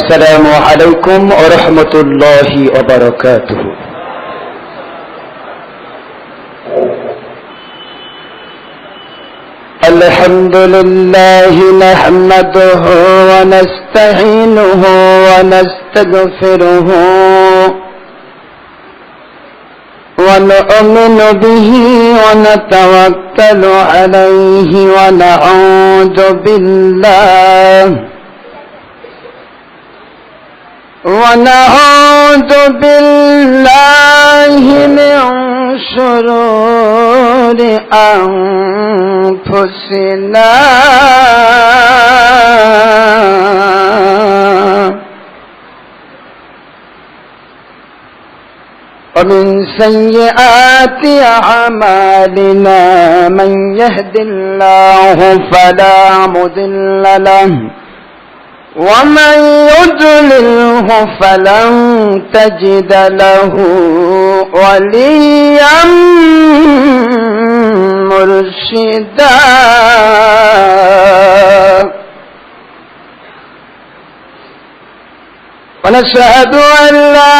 السلام عليكم ورحمة الله وبركاته. الحمد لله نحمده ونستعينه ونستغفره ونؤمن به ونتوكل عليه ونعوذ بالله من شرور أنفسنا ومن سيئات أعمالنا من يهد الله فلا مضل له ومن يضلله فلن تجد له وليا مرشدا ونشهد أن لا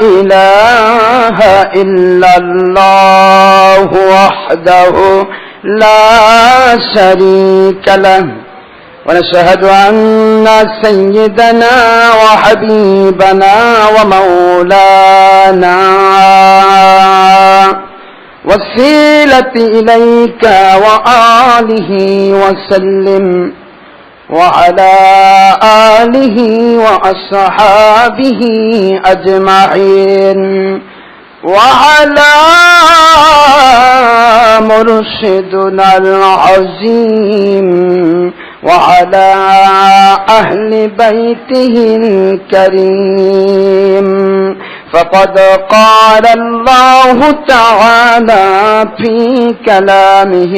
إله إلا الله وحده لا شريك له ونشهد أن سيدنا وحبيبنا ومولانا وسيلة إليك وآله وسلم وعلى آله وأصحابه أجمعين وعلى مرشدنا العظيم وعلى أهل بيته الكريم فقد قال الله تعالى في كلامه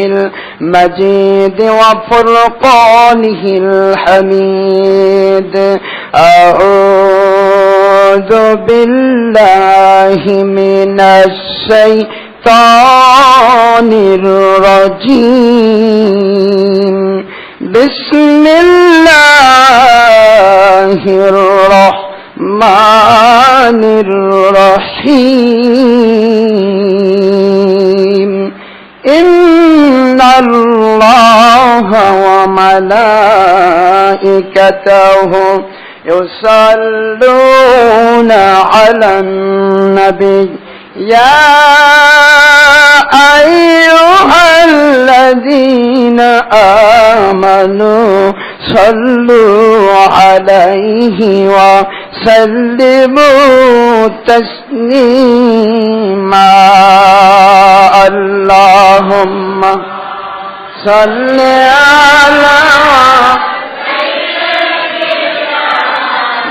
المجيد وفرقانه الحميد أعوذ بالله من الشيطان الرجيم بسم الله الرحمن الرحيم إن الله وملائكته يصلون على النبي يا أيها الذين آمنوا صلوا عليه وسلموا تسليما اللهم صل على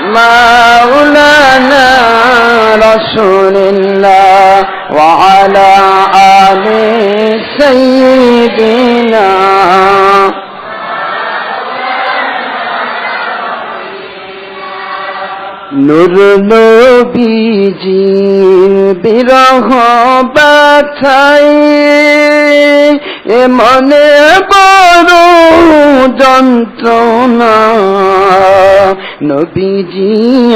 مولانا رسول الله وعلى آل سيدنا নূর নবীজির বিরহ ব্যথায় এ মনে বড় যন্ত্রণা নবীজি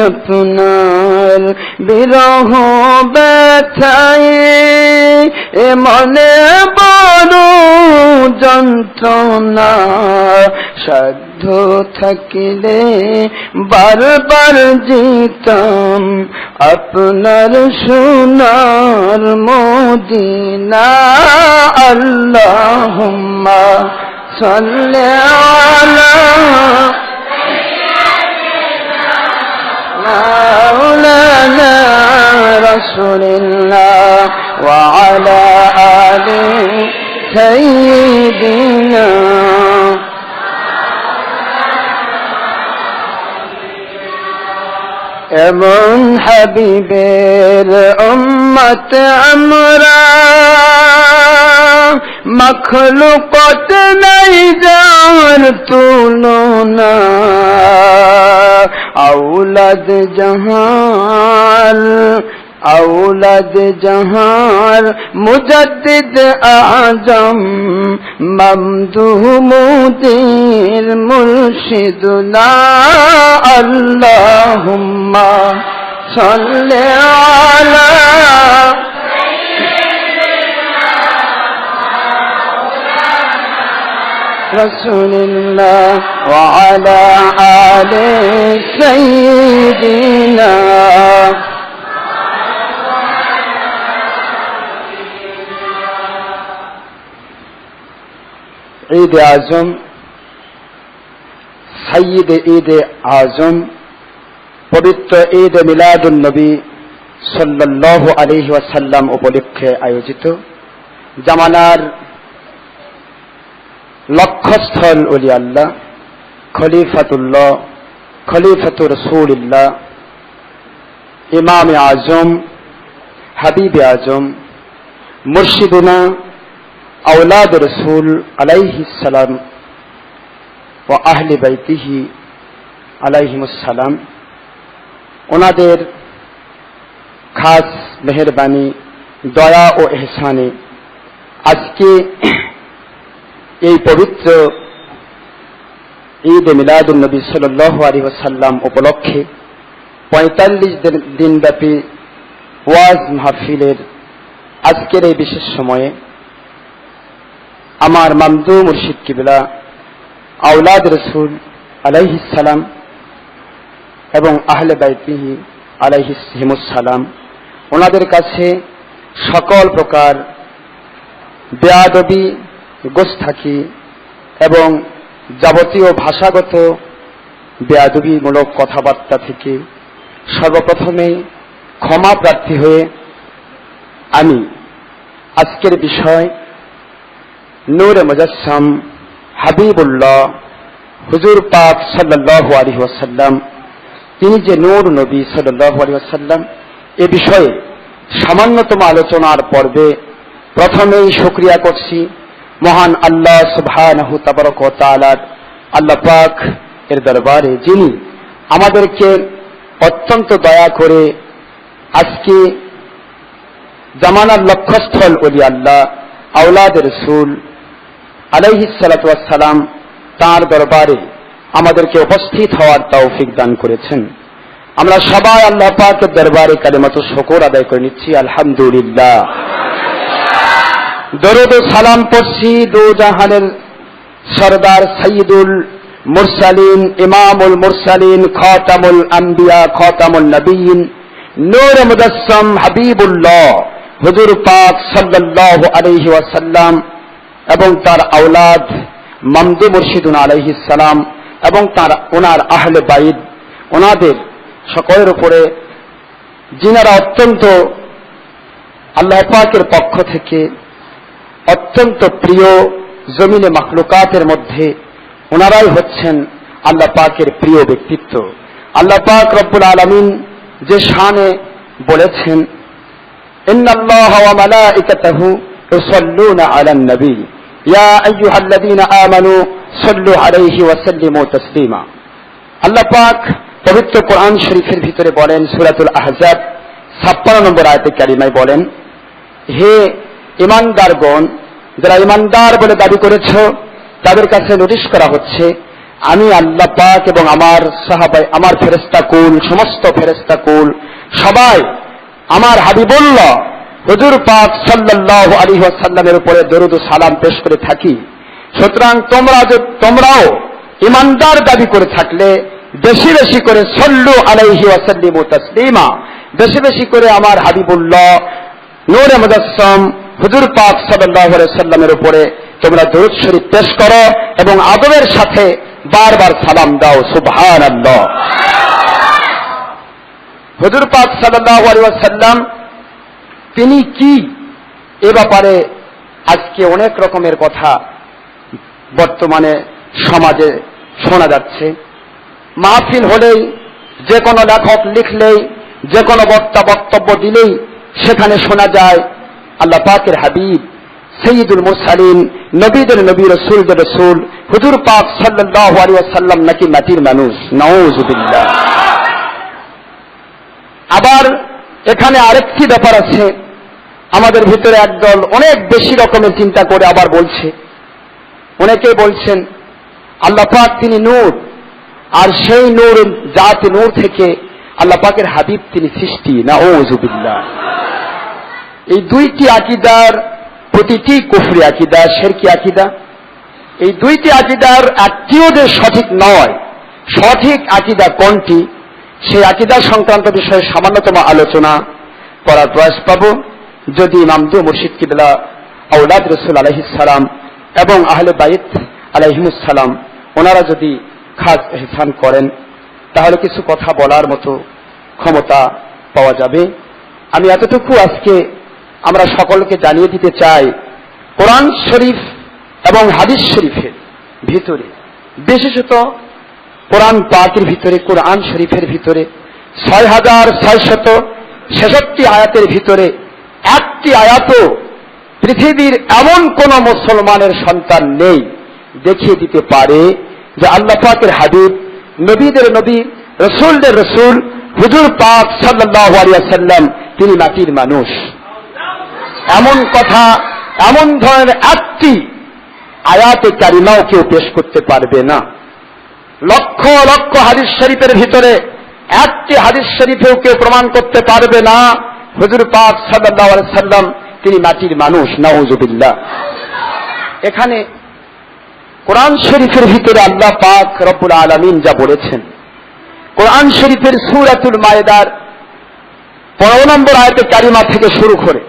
আপনার বিরহ ব্যথায় এ মনে বড় যন্ত্রণা সাধ্য থাকিলে বারবার যেতাম আপনার সোনার মদিনা আল্লাহুম্মা সাল্লি আলা مولانا رسول الله وعلى آل سيدنا এমন হাবিবের উম্মত আমরা মখলুকত নাই যার তুলনা औलाद जहार औलाद जहार मुजद्दिद आजम ममदूह मुदीर মুর্শিদুনা আল্লাহুম্মা সাল্লি আলা রাসূলিল্লাহ ওয়া আলা আলি সাইয়্যিদিনা। ঈদ আজম, সাইয়্যিদ ঈদ আজম, পবিত্র ঈদ মিলাদুন নবী সাল্লাল্লাহু আলাইহি ওয়াসাল্লাম উপলক্ষে আয়োজিত জামানার লক্ষ্যস্থল ওলি আল্লাহ, খলিফাতুল্লাহ, খলিফাতুর রাসূলুল্লাহ, ইমাম আজম, হাবিব আজম, মুর্শিদুনা আওলাদ রসুল আলাইহিস সালাম ও আহলে বাইতিহি আলাইহিমুস সালাম, ওনাদের খাস মেহেরবানি, দয়া ও এহসানে আজকে এই পবিত্র ঈদ মিলাদুন নবী সাল্লাল্লাহু আলাইহি ওয়াসাল্লাম উপলক্ষে ৪৫ দিনব্যাপী ওয়াজ মাহফিলের আজকের এই বিশেষ সময়ে আমার মামদু মুর্শিদ কিবলা আওলাদ রসুল আলাইহিস সালাম এবং আহলে বাইতিহি আলাইহিমুস সালাম, ওনাদের কাছে সকল প্রকার বেয়াদবি, গোস্তাখি এবং যাবতীয় ভাষাগত বেয়াদবিমূলক কথাবার্তা থেকে সর্বপ্রথমে ক্ষমা প্রার্থী হয়ে আমি আজকের বিষয় নূরে মুজাসসাম হাবিবুল্লাহ হুজুর পাক সাল্লাল্লাহু আলাইহি ওয়াসাল্লাম, তিনি যে নূর নবী সাল্লাল্লাহু আলাইহি ওয়াসাল্লাম, এ বিষয়ে সামান্যতম আলোচনার পর্বে প্রথমেই শুকরিয়া করছি মহান আল্লাহ সুবহানাহু তাবারক ওয়া তাআলার, আল্লাহ পাক এর দরবারে, যিনি আমাদেরকে অত্যন্ত দয়া করে আজকে জামানার লক্ষ্যস্থল ওলি আল্লাহ আওলাদ রসুল আলাইহিস সালাতু ওয়াস সালাম তাঁর দরবারে আমাদেরকে উপস্থিত হওয়ার তৌফিক দান করেছেন। আমরা সবাই আল্লাহ পাকের দরবারে কালিমাতু শুকর আদায় করে নিচ্ছি, আলহামদুলিল্লাহ। দরুদ ও সালাম পড়ছি দু জাহানের সরদার সাইয়্যিদুল মুরসালিন, ইমামুল মুরসালিন, খাতামুল আম্বিয়া, খাতামুন নবিয়্যিন, নূরে মুজাসসাম হাবিবুল্লাহ হুজুর পাক সাল্লাল্লাহু আলাইহি ওয়াসাল্লাম এবং তার আওলাদ মামদু মুর্শিদুন আলাইহিস সালাম এবং ওনার আহলে বাইত, ওনাদের সকলের উপরে, যিনারা অত্যন্ত আল্লাহ পাকের পক্ষ থেকে অত্যন্ত প্রিয়, জমিনে মাখলুকাতের মধ্যে ওনারাই হচ্ছেন আল্লাহ পাকের প্রিয় ব্যক্তিত্ব। আল্লাহ পাক রব্বুল আলামিন যে শানে বলেছেন, ইন্নাল্লাহা ওয়া মালাইকাতাহু ইউসাল্লুনা আলান নবী ইয়া আইয়ুহাল্লাযীনা আমানু সাল্লু আলাইহি ওয়া সাল্লিমু তাসলিমা। আল্লাহ পাক পবিত্র কোরআন শরীফের ভিতরে বলেন, সূরাতুল আহজাব ৫৬ নম্বর আয়াতে কারিমায় বলেন, হে ঈমানদারগণ, যারা ঈমানদার বলে দাবি করেছ, তাদের কাছে নোটিশ করা হচ্ছে, আমি আল্লাহ পাক এবং আমার সাহাবায়ে, আমার ফেরেশতা কুল, সমস্ত ফেরেশতা কুল সবাই আমার হাবিবুল্লাহ হুজুর পাক সাল্লাল্লাহু আলাইহি ওয়াসাল্লামের উপরে দরুদ ও সালাম পেশ করে থাকি। সুতরাং তোমরাও ঈমানদার দাবি করে থাকলে বেশি বেশি করে সাল্লু আলাইহি ওয়া সাল্লিমু তাসলিমা, বেশি বেশি করে আমার হাবিবুল্লাহ নূরে মুজাসসাম হুজুর পাক সাল্লাল্লাহু আলাইহি ওয়াসাল্লামের উপরে তোমরা দরুদ শরীফ পেশ করো এবং আদবের সাথে বারবার সালাম দাও। সুবহানাল্লাহ। হুজুর পাক সাল্লাল্লাহু আলাইহি ওয়াসাল্লাম তিনি কি, এ ব্যাপারে আজকে অনেক রকমের কথা বর্তমানে সমাজে শোনা যাচ্ছে। মাহফিল হলেই, যে কোনো লেখক লিখলেই, যে কোনো বক্তা বক্তব্য দিলেই সেখানে শোনা যায় আল্লাহ পাকের হাবিব সাইয়্যিদুল মুরসালিন, নবীদের নবী, রাসূলদের রাসূল হুজুর পাক সাল্লাল্লাহু আলাইহি ওয়াসাল্লাম নাকি মাটির মানুষ। নাউযুবিল্লাহ। আবার এখানে আরেকটি ব্যাপার আছে, আমাদের ভিতরে একদল অনেক বেশি রকমের চিন্তা করে আবার বলছে, অনেকে বলছেন আল্লাহ পাক তিনি নূর, আর সেই নূর জাত নূর থেকে আল্লাহ পাকের হাবিব তিনি সৃষ্টি। নাউযুবিল্লাহ। এই দুইটি আকীদার প্রতিটি কুফরি আকীদা, শিরকি আকীদা। এই দুইটি আকীদার একটিও যে সঠিক নয়, সঠিক আকীদা কোনটি সেই আকীদা সংক্রান্ত বিষয়ে সামান্যতম আলোচনা করার প্রয়াস পাব যদি ইমাম দু মুর্শিদ কিবলা আওলাদ রাসূল আলাইহিস সালাম এবং আহলে বাইত আলাইহিমুস সালাম ওনারা যদি খাস ইহসান করেন তাহলে কিছু কথা বলার মতো ক্ষমতা পাওয়া যাবে। আমি এতটুকু আজকে আমরা সকলকে জানিয়ে দিতে চাই, কোরআন শরীফ এবং হাদিস শরীফের ভিতরে, বিশেষত কোরআন পাকের ভিতরে, কোরআন শরীফের ভিতরে 6666 আয়াতের ভিতরে একটি আয়াতও পৃথিবীর এমন কোন মুসলমানের সন্তান নেই দেখিয়ে দিতে পারে যে আল্লাহ পাকের হাবিব, নবীদের নবী, রসুলদের রসুল, হুজুর পাক সাল্লাল্লাহু আলাইহি ওয়াসাল্লাম তিনি মাটির মানুষ। এমন কথা, এমন ধরনের একটি আয়াতে কারিমাও কেউ পেশ করতে পারবে না। লক্ষ লক্ষ হাদিস শরীফের ভিতরে একটি হাদিস শরীফেও কেউ প্রমাণ করতে পারবে না হুজুর পাক সাল্লাল্লাহু আলাইহি ওয়াসাল্লাম তিনি মাটির মানুষ। নাউযুবিল্লাহ। এখানে কোরআন শরীফের ভিতরে আল্লাহ পাক রব্বুল আলামিন যা বলেছেন, কোরআন শরীফের সূরাতুল মায়েদার 15 নম্বর আয়াতে কারিমা থেকে শুরু করে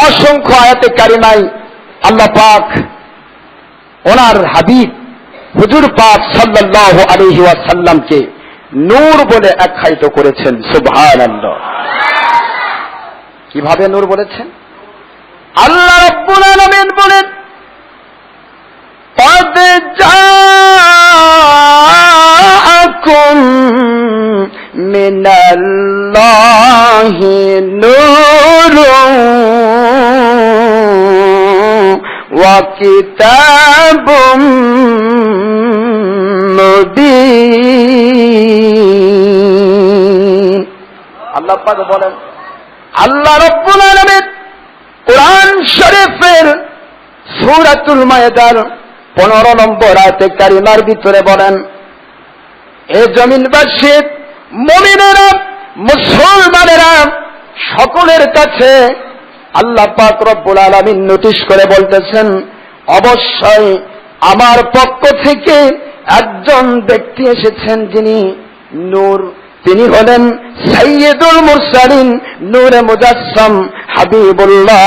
অসংখ্য আয়াতে কারিমায় আল্লাহ পাক ওনার হাবিব হুজুর পাক সাল্লাল্লাহু আলাইহি ওয়াসাল্লামকে নূর বলে আখ্যায়িত করেছেন। সুবহানাল্লাহ। কিভাবে নূর বলেছেন? আল্লাহ রাব্বুল আলামিন বলেন, قد جاءكم من الله نور وكتاب مبين। আল্লাহ পাক বলেন, আল্লাহ রাব্বুল আলামিন কোরআন শরীফের সূরাতুল মায়েদার 15 নম্বর আয়াতে কারিমার ভিতরে বলেন, এ জমিনবাসী মুমিনেরা, মুসলমানেরা সকলের কাছে আল্লাহ পাক রব্বুল আলামিন নোটিশ করে বলতেছেন, অবশ্যই আমার পক্ষ থেকে একজন ব্যক্তি এসেছেন যিনি নূর, তিনি হলেন সাইয়্যিদুল মুরসালিন, নূরে মুজাসসাম, হাবিবুল্লাহ,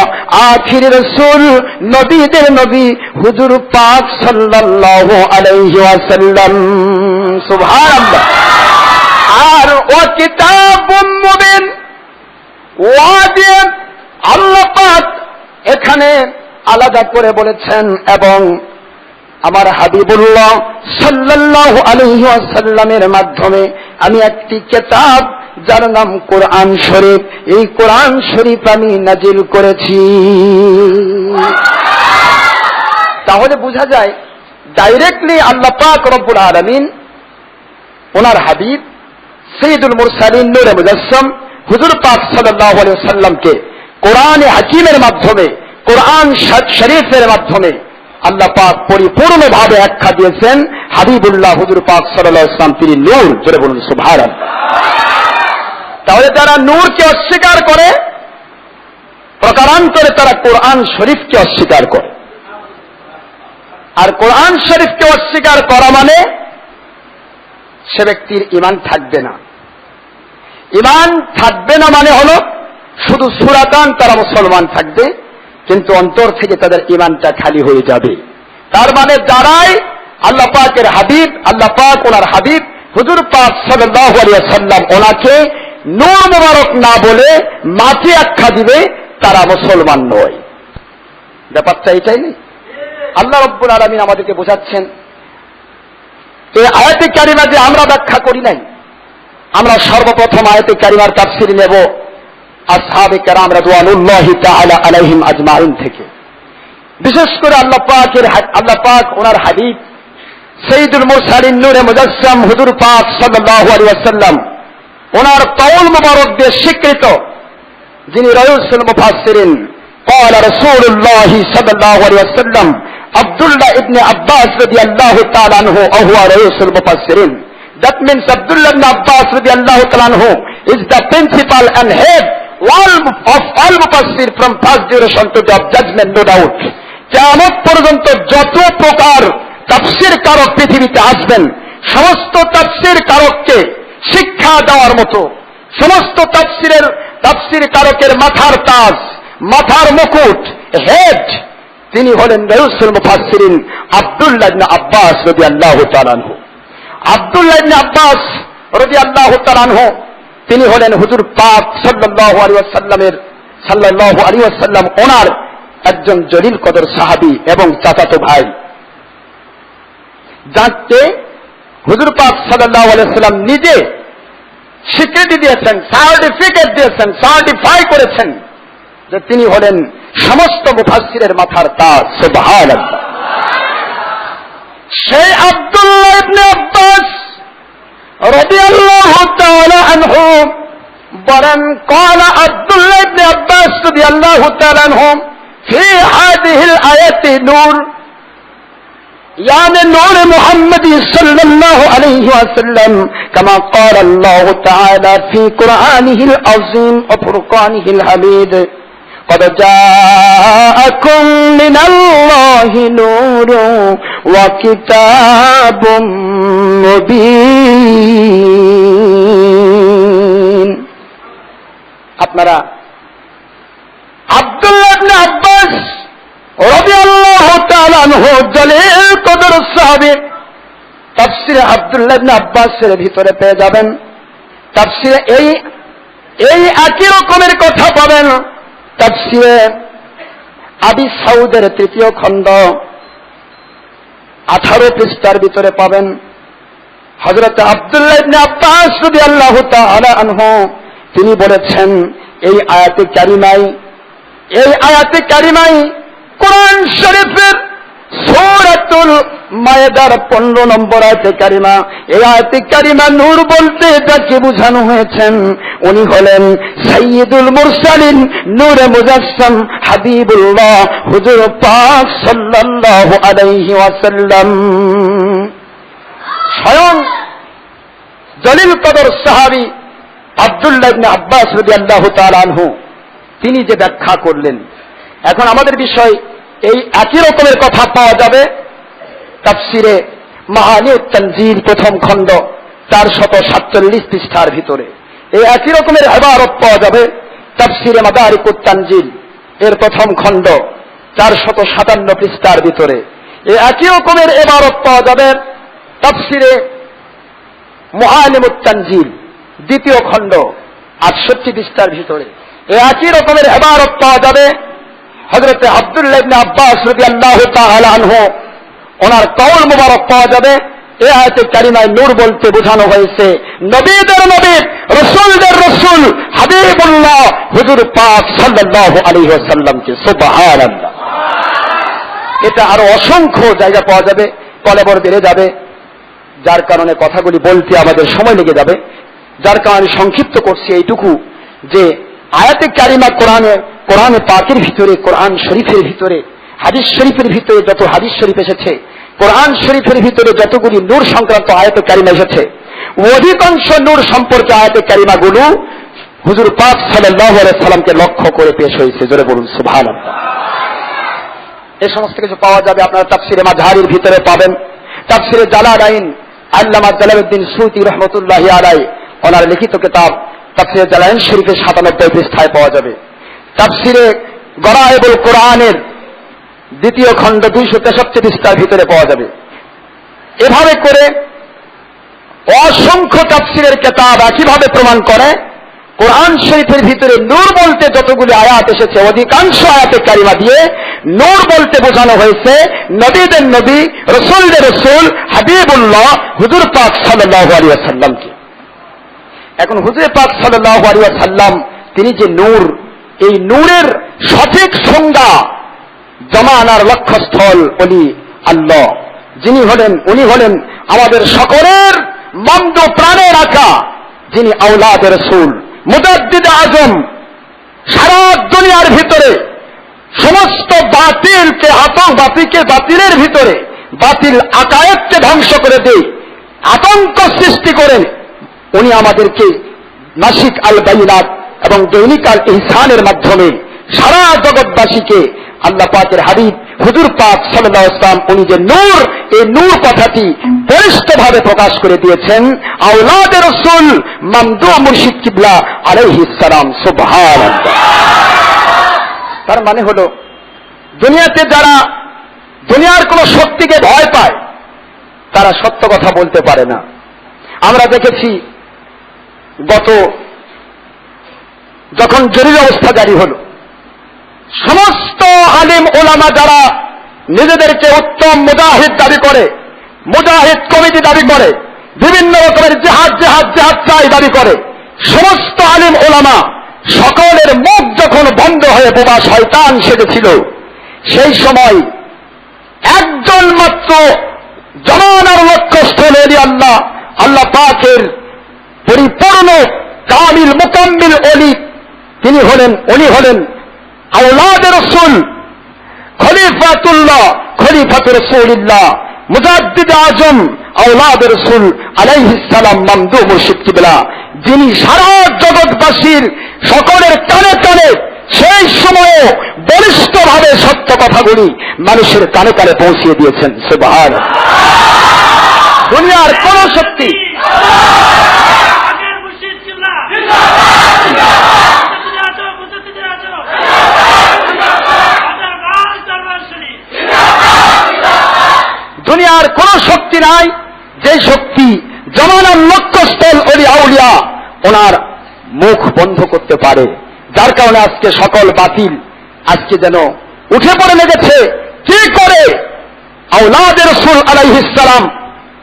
আখির রাসূল, নবীদের নবী হুজুর পাক সাল্লাল্লাহু আলাইহি ওয়াসাল্লাম। সুবহানাল্লাহ। আর ওয়া কিতাবুম মুবিন, ওয়াদি আল্লাহ পাক এখানে আলাদা করে বলেছেন, এবং আমার হাবিবুল্লাহ সাল্লাল্লাহু আলাইহি ওয়াসাল্লামের মাধ্যমে আমি একটি কিতাব যার নাম কোরআন শরীফ, এই কোরআন শরীফ আমি নাজিল করেছি। তাহলে বোঝা যায় ডাইরেক্টলি আল্লাহ পাক রব্বুল আলামিন ওনার হাবিব সাইয়্যিদুল মুরসালিন, নূরে মুজাসসাম হুজুর পাক সাল্লাল্লাহু আলাইহি ওয়াসাল্লামকে কোরআনে হাকিমের মাধ্যমে, কোরআন শরীফের মাধ্যমে আল্লাহ পাক পরিপূর্ণভাবে আখ্যা দিয়েছেন হাবিবুল্লাহ হুজুর পাক সাল্লাল্লাহু আলাইহি ওয়াসাল্লাম তিনি নূর। জোরে বলুন সুবহানাল্লাহ। তাহলে যারা নূরকে অস্বীকার করে, প্রকারান্তরে তারা কোরআন শরীফকে অস্বীকার করে। আর কোরআন শরীফকে অস্বীকার করা মানে সে ব্যক্তির ঈমান থাকবে না। ঈমান থাকবে না মানে হলো শুধু সূরাতান তারা মুসলমান থাকবে, কিন্তু অন্তর থেকে তাদের ঈমানটা খালি হয়ে যাবে। তার মানে যারাই আল্লাহ পাকের হাবিব, আল্লাহ পাক ওনার হাবিব হুজুর পাক সাল্লাল্লাহু আলাইহি ওয়াসাল্লাম ওনাকে নূর মুবারক না বলে মাটি আখ্যা দিবে, তারা মুসলমান নয়। ব্যাপারটা এটাই নেই। আল্লাহ রাব্বুল আলামিন আমাদেরকে বোঝাচ্ছেন, এই আয়াতে কারিমা যে আমরা ব্যাখ্যা করি নাই, আমরা সর্বপ্রথম আয়াতে কারিমার তাফসীর নেব আসহাবে কেরাম রাদিয়াল্লাহু তাআলা আলাইহিম আজমাইন থেকে। বিশেষ করে আল্লাহ পাক ওনার হাবিব সাইয়্যিদুল মুরসালিন, নূরে মুজাসসাম হুজুর পাক সাল্লাল্লাহু আলাইহি ওয়াসাল্লাম ওনার কওল মুবারক দিয়ে স্বীকৃত, যিনি Raisul মুফাসসিরিন قال رسول الله صلى الله عليه وسلم Abdullah ibn Abbas radiyallahu ta'ala anhu huwa ra'isul mufassirin. That means Abdullah ibn Abbas radiyallahu ta'ala anhu is the principal and head of all mufassir from first duration to the judgment, no doubt. কিয়ামত পর্যন্ত যত প্রকার তাফসীর কারক পৃথিবীতে আসবেন, সমস্ত তাফসীর কারককে শিক্ষা দেওয়ার মতো, সমস্ত তাফসীর কারকের মাথার তাজ, মাথার মুকুট, হেড, তিনি হলেন রাইসুল মুফাসসিরিন আব্দুল্লাহ ইবনে আব্বাস রাদিয়াল্লাহু তাআলা আনহু। আব্দুল্লাহ ইবনে আব্বাস রাদিয়াল্লাহু তাআলা আনহু তিনি হলেন হুজুর পাক সাল্লাল্লাহু আলাইহি ওয়াসাল্লাম ওনার একজন জলিল কদর সাহাবী এবং চাচাতো ভাই, যাকে হুজুর পাক সাল্লাল্লাহু আলাইহি ওয়াসাল্লাম নিজে স্বীকৃতি দিয়েছেন, সার্টিফিকেট দিয়েছেন, সার্টিফাই করেছেন যে তিনি হলেন সমস্ত মুফাসসিরের মাথার তাজ। সুবহানাল্লাহ। সেই আব্দুল্লাহ ইবনে আব্বাস রাদিয়াল্লাহু তাআলা আনহু বলেন, قال আব্দুল্লাহ ইবনে আব্বাস রাদিয়াল্লাহু তাআলা আনহু في هذه الآية نور، يعني نور محمد صلى الله عليه وسلم كما قال الله تعالى في قرآنه العظيم وفرقانه الحميد قد جاءكم من الله نور وكتاب مبين। আপনারা আব্দুল্লাহ ইবনে আব্বাস রাদিয়াল্লাহু তাআলা আনহু জলিল কদর সাহাবী, তাফসীরে আব্দুল্লাহ ইবনে আব্বাসের ভিতরে পেয়ে যাবেন। তাফসীরে এই একই রকমের কথা পাবেন তাফসীরে আবি সাউদের 3য় খণ্ড 18 পৃষ্ঠার ভিতরে পাবেন। হযরত আব্দুল্লাহ ইবনে আব্বাস রাদিয়াল্লাহু তাআলা আনহু তিনি বলেছেন, এই আয়াতে কারিমাই কোরআন শরীফের সূরাতুল মায়েদার 15 নম্বর আয়াতে কারিমা। এই আয়াতে কারিমা নূর বলতে যাকে বোঝানো হয়েছেন উনি হলেন সাইয়্যিদুল মুরসালিন নূরে মুজাসসাম হাবিবুল্লাহ হুজুর পাক সাল্লাল্লাহু আলাইহি ওয়াসাল্লাম। স্বয়ং জলিল কদর সাহাবী আব্দুল্লাহ ইবনে আব্বাস রাদিয়াল্লাহু তাআলা আনহু তিনি যে ব্যাখ্যা করলেন। এখন আমাদের বিষয় এই একই রকমের কথা পাওয়া যাবে তাফসীরে মাআনিউত তানজিল 1ম খণ্ড 447 পৃষ্ঠার ভিতরে। এই একই রকমের ইবারত পাওয়া যাবে তাফসীরে মাদারিকুত তানজিল এর 1ম খণ্ড 457 পৃষ্ঠার ভিতরে। এই একই রকমের ইবারত পাওয়া যাবে তাফসীরে মুআলিমুত তানজিল 2য় খণ্ড 68 পৃষ্ঠার ভিতরে। এই একই রকমের ইবারত পাওয়া যাবে হযরত আব্দুল্লাহ ইবনে আব্বাস রাদিয়াল্লাহু তাআলা আনহু ওনার কওল মুবারক পাওয়া যাবে। এই আয়াতে কারিমায় নূর বলতে বোঝানো হয়েছে নবীদের নবী, রাসূলদের রাসূল হাবিবুল্লাহ হুজুর পাক সাল্লাল্লাহু আলাইহি ওয়াসাল্লামকে। সুবহানাল্লাহ। এটা আরো অসংখ্য জায়গা পাওয়া যাবে, কলেবর বেড়ে যাবে, যার কারণে কথাগুলি বলতে আমাদের সময় লেগে যাবে। যার কারণে সংক্ষিপ্ত করছি এইটুকু যে আয়াতে কারিমা কোরআনে পাকের ভিতরে, কোরআন শরীফের ভিতরে, হাদিস শরীফের ভিতরে যত হাদিস শরীফ এসেছে, কোরআন শরীফের ভিতরে যতগুলি নূর সংক্রান্ত আয়াতে কারিমা এসেছে, অধিকাংশ নূর সম্পর্কে আয়াতে কারিমাগুলো হুজুর পাক সাল্লাল্লাহু আলাইহি সাল্লামকে লক্ষ্য করে পেশ হয়েছে। জোরে বলুন সুবহানাল্লাহ। এই সমস্ত কিছু পাওয়া যাবে আপনারা তাফসীরে মাযহারির ভিতরে পাবেন। তাফসীরে জালালাইন আল্লামা জালালউদ্দিন সুয়ুতী রাহমাতুল্লাহি আলাইহি ওনার লিখিত কিতাব তাফসীরে জালালাইন শরীফের 97 পৃষ্ঠায় পাওয়া যাবে। তাফসীরে গরায়েবুল কোরআনের 2য় খণ্ড 263 পৃষ্ঠার ভিতরে পাওয়া যাবে। এভাবে করে অসংখ্য তাফসীরের কিতাব একইভাবে প্রমাণ করে কোরআন শরীফের ভিতরে নূর বলতে যতগুলি আয়াত এসেছে অধিকাংশ আয়াতে কারিমা দিয়ে নূর বলতে বোঝানো হয়েছে নবীদের নবী, রাসূলদের রাসূল হাবিবুল্লাহ হুজুর পাক সাল্লাল্লাহু আলাইহি ওয়াসাল্লামকে। এখন হুজুর পাক সাল্লাল্লাহু আলাইহি ওয়াসাল্লাম তিনি যে নূর, এই নূরের সঠিক সংজ্ঞা জামানার লক্ষ্যস্থল ওলি আল্লাহ যিনি হলেন, উনি হলেন আমাদের সকলের মন্দ প্রাণে রাখা যিনি আওলাদ রাসূল মুজাদ্দিদ আজম। সারা দুনিয়ার ভিতরে সমস্ত বাতিলকে বাতিলের ভিতরে বাতিল আকায়েদকে ধ্বংস করে দেয়, আতঙ্ক সৃষ্টি করেন। উনি আমাদেরকে মাসিক আল বাইনাত এবং দৈনিক আল ইহসানের মাধ্যমে সারা জগৎবাসীকে আল্লাহ পাকের হাবিব হুজুর পাক সাল্লাল্লাহু আলাইহি ওয়াসাল্লাম উনি যে নূর, এই নূর কথাটি পরিষ্কারভাবে প্রকাশ করে দিয়েছেন। আওলাদে রাসূল মামদু মুর্শিদ কিবলা আলাইহিস সালাম। সুবহানাল্লাহ। তার মানে হলো দুনিয়াতে যারা দুনিয়ার কোন শক্তিকে ভয় পায় তারা সত্য কথা বলতে পারে না। আমরা দেখেছি যখন জরুরি অবস্থা জারি হলো, সমস্ত আলিম ওলামা যারা নিজেদেরকে উত্তম মুজাহিদ দাবি করে, মুজাহিদ কমিটি দাবি করে, বিভিন্ন রকমের জিহাদ চাই দাবি করে, সমস্ত আলিম ওলামা সকলের মুখ যখন বন্ধ হয়ে বোবা শয়তান সেজেছিল, সেই সময় একজন মাত্র জমানার লক্ষ্যস্থল আল্লাহ পাকের পরিপূর্ণ কামিল মুকাম্মিল ওলি উনি হলেন আওলাদে রাসূল খলিফাতুর রাসূলিল্লাহ মুজাদ্দিদ আজম আওলাদে রাসূল আলাইহিস সালাম মামদু মুর্শিদ কিবলা, যিনি সারা জগৎবাসীর সকলের কানে কানে সেই সময়ে বলিষ্ঠভাবে সত্য কথাগুলি মানুষের কানে কানে পৌঁছিয়ে দিয়েছেন। সুবহানাল্লাহ। দুনিয়ার কোন শক্তি দুনিয়ার কোন শক্তি নাই যে শক্তি জমানার লক্ষ্যস্থল ওলি আউলিয়া ওনার মুখ বন্ধ করতে পারে। যার কারণে আজকে সকল বাতিল আজকে যেন উঠে পড়ে লেগেছে, কি করে আওলাদে রাসূল আলাইহিস সালাম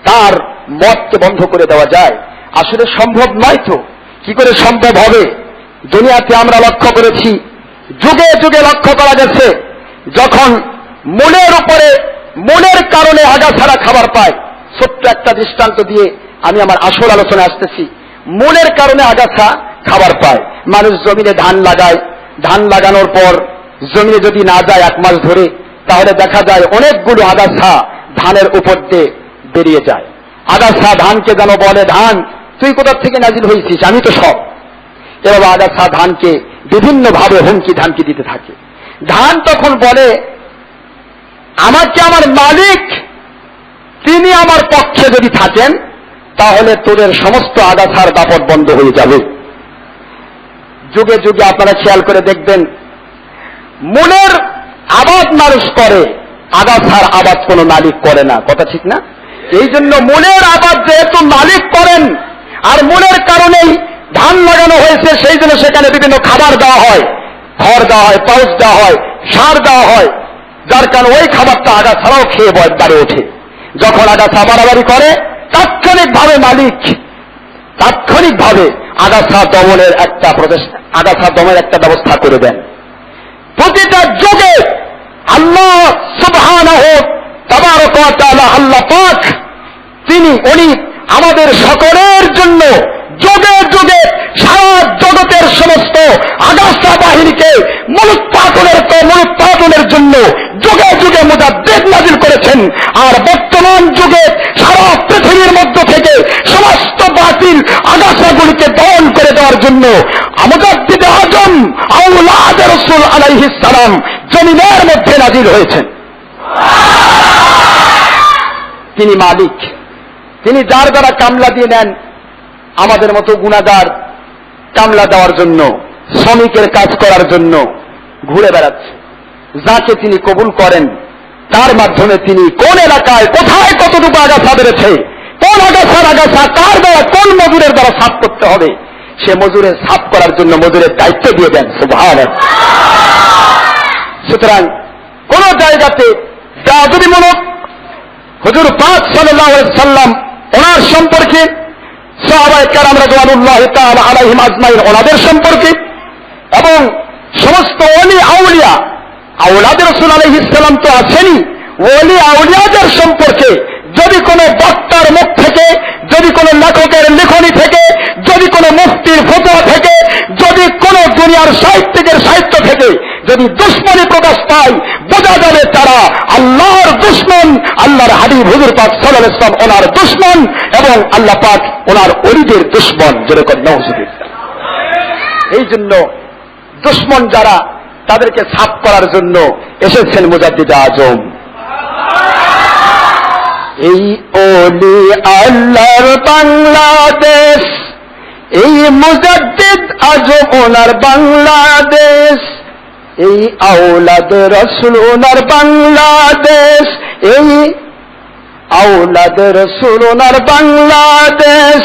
তার মতকে বন্ধ করে দেওয়া যায়। আসলে সম্ভব নয় তো, কি করে সম্ভব হবে? দুনিয়াতে আমরা লক্ষ্য করেছি, যুগে যুগে লক্ষ্য করা গেছে, যখন মনের কারণে আগাছাড়া খাবার পায়। ছোট্ট একটা দৃষ্টান্ত দিয়ে আমি আমার আসল আলোচনা আসতেছি। মনের কারণে আগাছা খাবার পায়। মানুষ জমিনে ধান লাগায়, ধান লাগানোর পর জমিনে যদি না যায় 1 মাস ধরে, তাহলে দেখা যায় অনেকগুলো আগাছা ধানের উপর দিয়ে বেরিয়ে যায়। আগাছা ধানকে যেন বলে, ধান তুই কোথা থেকে নাজিল হয়েছিস, আমি তো সব। এভাবে আগাছা ধানকে বিভিন্নভাবে হুমকি ধামকি দিতে থাকে। ধান তখন বলে, আমাকে আমার মালিক তিনি আমার পক্ষে যদি থাকেন তাহলে তোদের সমস্ত আগাছার দাপট বন্ধ হয়ে যাবে। যুগে যুগে আপনারা খেয়াল করে দেখবেন, মনের আবাদ মানুষ করে, আগাছার আবাদ কোনো মালিক করে না। কথা ঠিক না? এই জন্য মনের আবাদ যেহেতু মালিক করেন, আর মনের কারণেই ধান লাগানো হয়েছে, সেই জন্য সেখানে বিভিন্ন খাবার দেওয়া হয়, খড় দেওয়া হয়, পাউচ দেওয়া হয়, সার দেওয়া হয়, যার কারণে ওই খাবারটা আগাছাড়াও খেয়ে বাড়ে ওঠে। যখন আগাছা বাড়াবাড়ি করে, তাৎক্ষণিকভাবে মালিক আগাছা দমনের একটা ব্যবস্থা করে দেন। প্রতিটা যুগে আল্লাহ সুবহানাহু তাবারক ওয়া তাআলা, আল্লাহ পাক উনি আমাদের সকলের জন্য যুগে যুগে সারা জগতের সমস্ত আগাছা বাহিনীকে মূলোৎপাটনের জন্য যুগে যুগে মুজাদ্দিদ নাজিল করেছেন। আর বর্তমান যুগে সারা পৃথিবীর মধ্য থেকে সমস্ত বাতিল আগাছাগুলিকে দমন করে দেওয়ার জন্য মুজাদ্দিদ আজম আওলাদে রাসূল আলাইহিস সালাম জমিনের মধ্যে নাজিল হয়েছেন। তিনি মালিক, তিনি যার দ্বারা কামলা দিয়ে নেন। আমাদের মতো গুনাহগার কামলা দেওয়ার জন্য, শ্রমিকের কাজ করার জন্য ঘুরে বেড়াচ্ছে। যাকে তিনি কবুল করেন তার মাধ্যমে তিনি কোন এলাকায় কোথায় কতটুকু আগাছা বেড়েছে, কোন আগাছা কার দ্বারা, কোন মজুরের দ্বারা সাফ করতে হবে, সে মজুরের সাফ করার জন্য মজুরের দায়িত্ব দিয়ে দেন। সুবহানাল্লাহ। সুতরাং কোন জায়গাতে বেয়াদবিমূলক হুজুর পাক সাল্লাল্লাহু আলাইহি সাল্লাম ওনার সম্পর্কে, সাহাবায়ে কেরাম রাদিয়াল্লাহু তাআলা আলাইহিম আজমাইন ওনাদের সম্পর্কে, এবং সমস্ত ওলি আউলিয়া, আওলাদে রাসূল আলাইহিস সালাম তো আছেনই, ওলি আউলিয়াদের সম্পর্কে যদি কোনো বক্তার মুখ থেকে, যদি কোনো লেখকের লেখনী থেকে, যদি কোনো মুফতির ফতোয়া থেকে, যদি কোনো দুনিয়ার সাহিত্যিকের সাহিত্য থেকে যদি দুশ্মনী প্রকাশ পায় বোঝা যাবে তারা আল্লাহর দুশ্মন, আল্লাহর হাবিব হুজুর পাক সাল্লাল্লাহু আলাইহি ওয়াসাল্লাম ওনার দুশ্মন এবং আল্লাহ পাক ওনার ওলিদের দুশ্মন। যেরকম নাউজুবিল্লাহ। এই জন্য দুশ্মন যারা তাদেরকে সাফ করার জন্য এসেছেন মুজাদ্দিদ আজম। এই ওলি আল্লাহর বাংলাদেশ, এই মুজাদ্দিদ আজম ওনার বাংলাদেশ, এই আওলাদ রাসূল ওনার বাংলাদেশ, এই আওলাদ রাসূল ওনার বাংলাদেশ,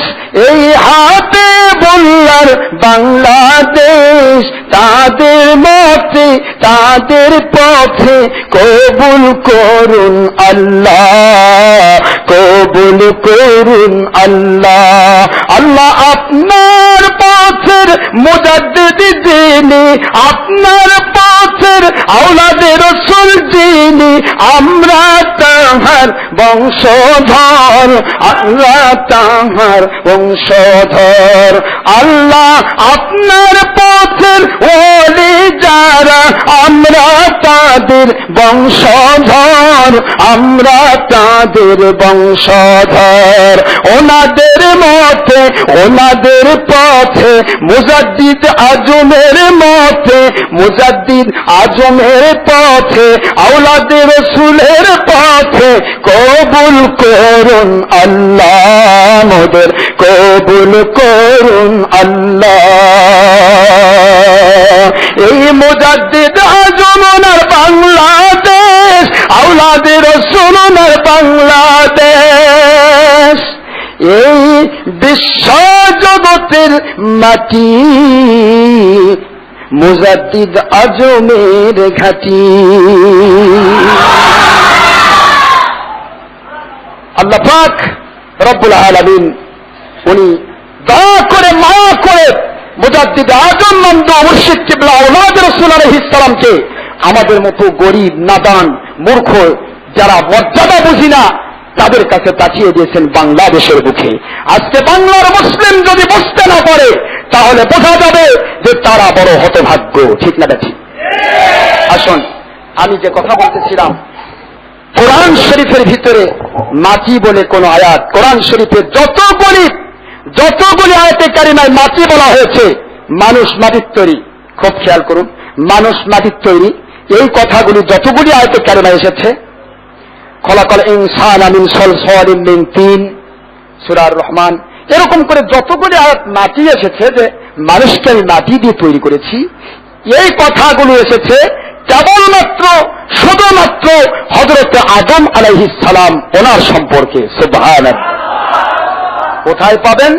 এই হাতে বল্লার বাংলাদেশ। তাদের মতে তাদের পথে কবুল করুন আল্লাহ, কবুল করুন আল্লাহ। আল্লাহ আপনার পথের মুজাদ্দিদ যিনি, আপনার পথের আওলাদে রাসূল যিনি, আমরা তাহার বংশধর, আমরা তাহার বংশধর। আল্লাহ আপনার পথের ওলি যারা, আমরা তাদের বংশধর, আমরা তাদের বংশধর। ওনাদের মতে ওনাদের পথে মুজাদ্দিদ আজমের মতে, মুজাদ্দিদ আজমের পথে আওলাদে রাসূলের পথে কবুল করুন আল্লাহ, মোদের কবুল করুন আল্লাহ। এই মুজাদ্দিদ আজম ওনার বাংলাদেশ, আওলাদে রাসূল ওনার বাংলাদেশ। এই বিশ্ব জগতের মাটি মুজাদ্দিদ আজমের ঘাঁটি। আল্লাহ পাক রব্বুল আলামিন উনি দয়া করে মায়া করে মুজাদ্দিদ আজম মমদূহ মুর্শিদ কিবলা আওলাদ রাসূল আলাইহিস সালামকে আমাদের মতো গরিব নাদান মূর্খ যারা মর্যাদা বুঝি না তাদের কাছে পাঠিয়ে দিয়েছেন বাংলাদেশের বুকে। আজকে বাংলার মুসলিম যদি বুঝতে না পারে তাহলে বোঝা যাবে যে তারা বড় হতভাগ্য। ঠিক না ঠিক? আসুন, আমি যে কথা বলতেছিলাম, কোরআন শরীফের ভিতরে মাটি বলে কোন আয়াত, কোরআন শরীফের যতগুলি আয়াতে কারিমায় মাটি বলা হয়েছে, মানুষ মাটির তৈরি। খুব খেয়াল করুন, মানুষ মাটির তৈরি, এই কথাগুলি যতগুলি আয়াতে কারিমায় এসেছে, খলাকাল ইনসানা মিন সালসালিন মিন তিন, সূরা রহমান, এরকম করে যতগুলি আয়াত মাটি এসেছে যে মানুষকে আমি মাটি দিয়ে তৈরি করেছি, এই কথাগুলো এসেছে কেবলমাত্র শুধুমাত্র হযরত আদম আলাইহিস সালাম ওনার সম্পর্কে। সুবহানাল্লাহ। কোথায় পাবেন?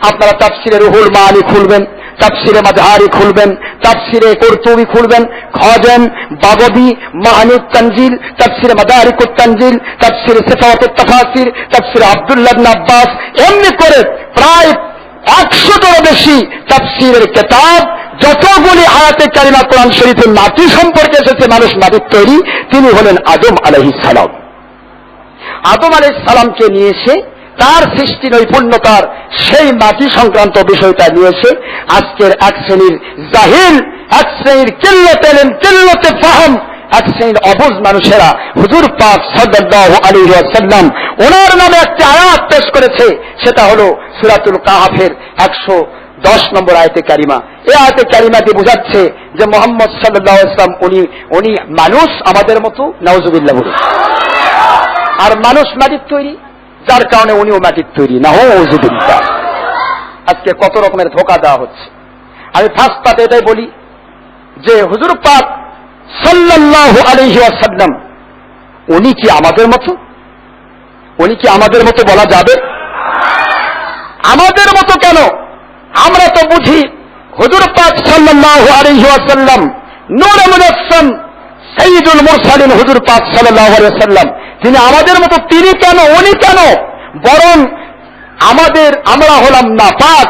আপনারা তাফসিরে রুহুল মাআনি খুলবেন, তাফসিরে মাযহারি খুলবেন, তাফসিরে কুরতুবী খুলবেন, খোঁজেন বাগবী মাআনিত তানজিল, তাফসিরে মাদারিকুত তানজিল, তাফসিরে সিফাতুত তাফাসির, তাফসিরে আব্দুল্লাহ ইবনে আব্বাস, এমনি করে প্রায় 100টারও বেশি তাফসিরের কিতাব। যতগুলি আয়াতে কারিমা কোরআন শরীফের মাটি সম্পর্কে এসেছে, মানুষ মাটির তৈরি, তিনি হলেন আদম আলাইহিস সালাম। আদম আলাইহিস সালামকে নিয়ে এসে তার সৃষ্টি নৈপুণ্যতার সেই মাটি সংক্রান্ত বিষয়টা নিয়েছে আজকের এক শ্রেণীর জাহিল, এক শ্রেণীর কিল্লতে ফাহম, এক শ্রেণীর অবুঝ মানুষেরা হুজুর পাক সাল্লাল্লাহু আলাইহি ওয়াসাল্লাম ওনার নামে একটা আয়াত পেশ করেছে, সেটা হলো সূরাতুল কাহাফের 110 নম্বর আয়াতে কারিমা। এই আয়াতে কারিমা দিয়ে বোঝাচ্ছে যে মুহাম্মদ সাল্লাল্লাহু আলাইহি ওয়াসাল্লাম উনি মানুষ আমাদের মতো, নাউজুবিল্লাহ বলুন, আর মানুষ মাটির তৈরি, যার কারণে উনিও মাটির তৈরি। নাউজুবিল্লাহ। আজকে কত রকমের ধোঁকা দেওয়া হচ্ছে। আমি ফার্স্ট পাতে এটাই বলি যে হুজুর পাক সাল্লাল্লাহু আলাইহি ওয়াসাল্লাম উনি কি আমাদের মতো? উনি কি আমাদের মতো বলা যাবে? আমাদের মতো কেন? আমরা তো বুঝি হুজুর পাক সাল্লাল্লাহু আলাইহি ওয়াসাল্লাম নূরে মুজাসসাম সাইয়্যিদুল মুরসালিন হুজুর পাক সাল্লাল্লাহু আলাইহি ওয়াসাল্লাম, তিনি আমাদের মতো। তিনি কেন? উনি কেন? বরং আমরা হলাম নাপাক।